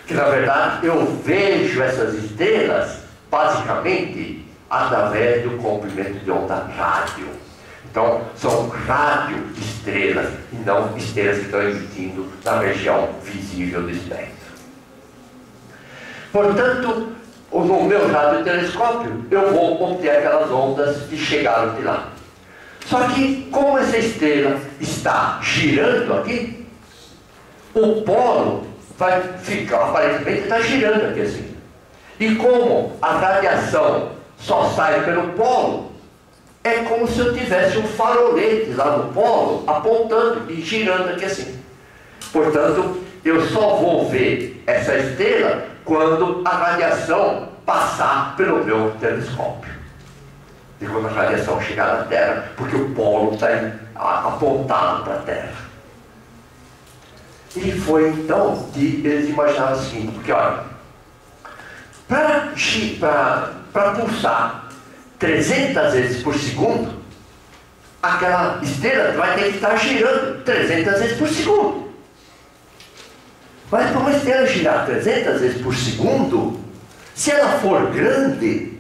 Que na verdade eu vejo essas estrelas basicamente através do comprimento de onda rádio. Então são radioestrelas e não estrelas que estão emitindo na região visível do espectro. Portanto, no meu radiotelescópio eu vou obter aquelas ondas que chegaram de lá. Só que, como essa estrela está girando aqui, o polo vai ficar, aparentemente está girando aqui assim. E como a radiação só sai pelo polo, é como se eu tivesse um farolete lá no polo apontando e girando aqui assim. Portanto, eu só vou ver essa estrela quando a radiação passar pelo meu telescópio. E quando a radiação chegar na Terra, porque o polo está apontado para a Terra. E foi então que eles imaginaram o seguinte, porque olha, para pulsar 300 vezes por segundo, aquela estrela vai ter que estar girando 300 vezes por segundo. Mas para uma estrela girar 300 vezes por segundo, se ela for grande,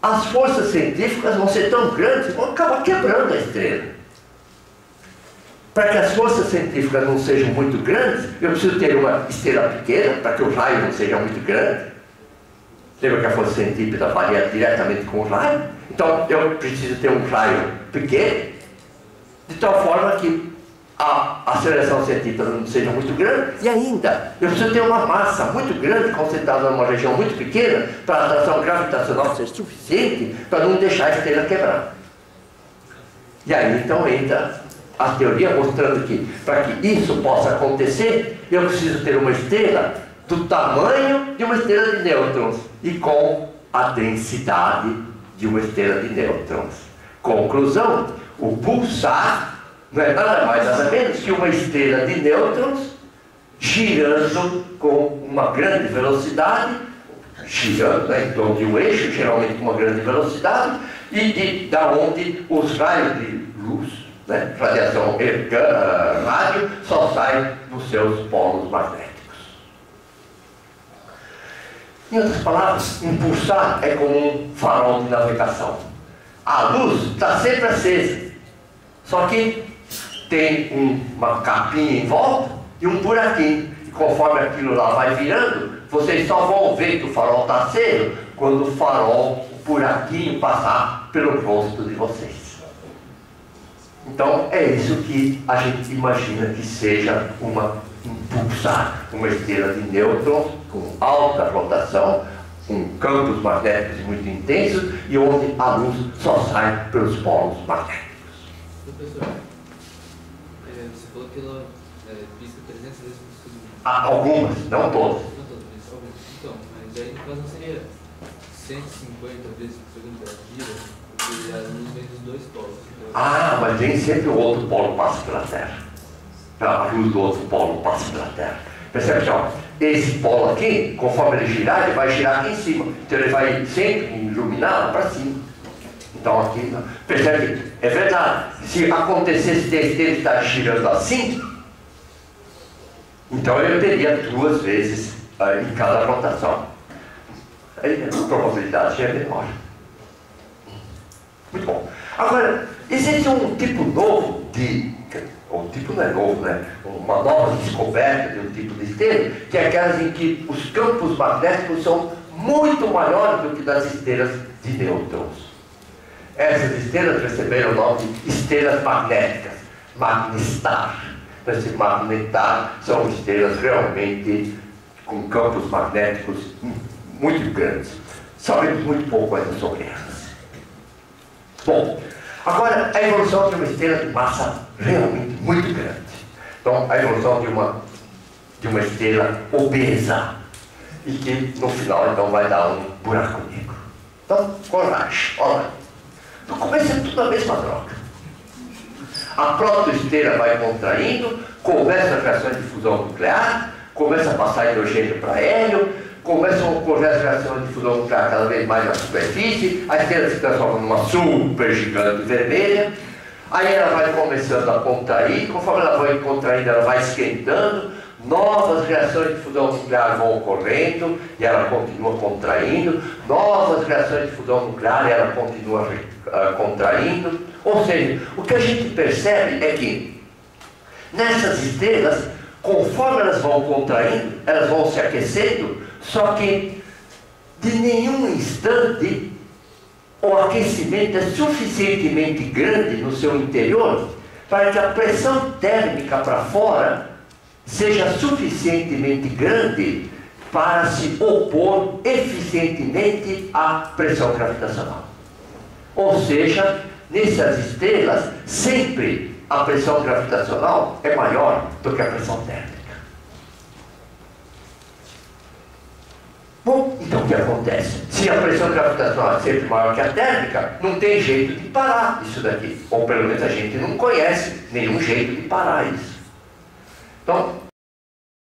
as forças científicas vão ser tão grandes que vão acabar quebrando a estrela. Para que as forças centrífugas não sejam muito grandes, eu preciso ter uma esteira pequena, para que o raio não seja muito grande. Lembra que a força centrípeta varia diretamente com o raio? Então eu preciso ter um raio pequeno, de tal forma que a aceleração centrípeta não seja muito grande, e ainda eu preciso ter uma massa muito grande concentrada numa região muito pequena, para a atração gravitacional ser suficiente para não deixar a esteira quebrar. E aí então entra a teoria mostrando que, para que isso possa acontecer, eu preciso ter uma estrela do tamanho de uma estrela de nêutrons e com a densidade de uma estrela de nêutrons. Conclusão: o pulsar não é nada mais nada menos que uma estrela de nêutrons girando com uma grande velocidade, girando, né, em torno de um eixo, geralmente com uma grande velocidade, e da onde os raios de luz, né, radiação rádio, só saem dos seus polos magnéticos. Em outras palavras, um pulsar é como um farol de navegação. A luz está sempre acesa, só que tem uma capinha em volta e um buraquinho. E conforme aquilo lá vai virando, vocês só vão ver que o farol está aceso quando o farol, o buraquinho, passar pelo rosto de vocês. Então é isso que a gente imagina que seja um pulsar, uma estrela de nêutrons com alta rotação, com campos magnéticos muito intensos e onde a luz só sai pelos polos magnéticos. Professor, você falou que ela pisca 300 vezes por segundo. Algumas, não todas. Não todas, mas algumas. Então, mas aí no caso não seria 150 vezes por segundo que ela gira, porque a luz vem dos dois polos. Então... Mas nem sempre o outro polo passa pela Terra. A luz do outro polo passa pela Terra. Percebe, pessoal? Esse polo aqui, conforme ele girar, ele vai girar aqui em cima. Então ele vai sempre iluminar lá para cima. Então aqui, percebe? É verdade. Se acontecesse dele estar girando assim, então eu teria 2 vezes em cada rotação. Aí a probabilidade já é menor. Muito bom. Agora, existe um tipo novo o tipo não é novo, né? Uma nova descoberta de um tipo de estrela, que é aquelas em que os campos magnéticos são muito maiores do que das estrelas de nêutrons. Essas estrelas receberam o nome de estrelas magnéticas, magnestar. Esses magnetar são estrelas realmente com campos magnéticos muito grandes. Sabemos muito pouco ainda sobre elas. Bom, agora a evolução de uma estrela de massa realmente muito grande. Então, a evolução de uma estrela obesa e que no final então vai dar um buraco negro. Então, coragem, olha. No começo é tudo a mesma droga. A protoestrela vai contraindo, começa as reações de fusão nuclear, começa a passar hidrogênio para hélio, começam a ocorrer as reações de fusão nuclear cada vez mais na superfície, a estrela se transforma numa super gigante vermelha, aí ela vai começando a contrair, conforme ela vai contraindo, ela vai esquentando, novas reações de fusão nuclear vão ocorrendo e ela continua contraindo, novas reações de fusão nuclear e ela continua contraindo. Ou seja, o que a gente percebe é que nessas estrelas, conforme elas vão contraindo, elas vão se aquecendo, só que de nenhum instante o aquecimento é suficientemente grande no seu interior para que a pressão térmica para fora seja suficientemente grande para se opor eficientemente à pressão gravitacional. Ou seja, nessas estrelas, sempre a pressão gravitacional é maior do que a pressão térmica. Bom, então o que acontece? Se a pressão gravitacional é sempre maior que a térmica, não tem jeito de parar isso daqui. Ou pelo menos a gente não conhece nenhum jeito de parar isso. Então,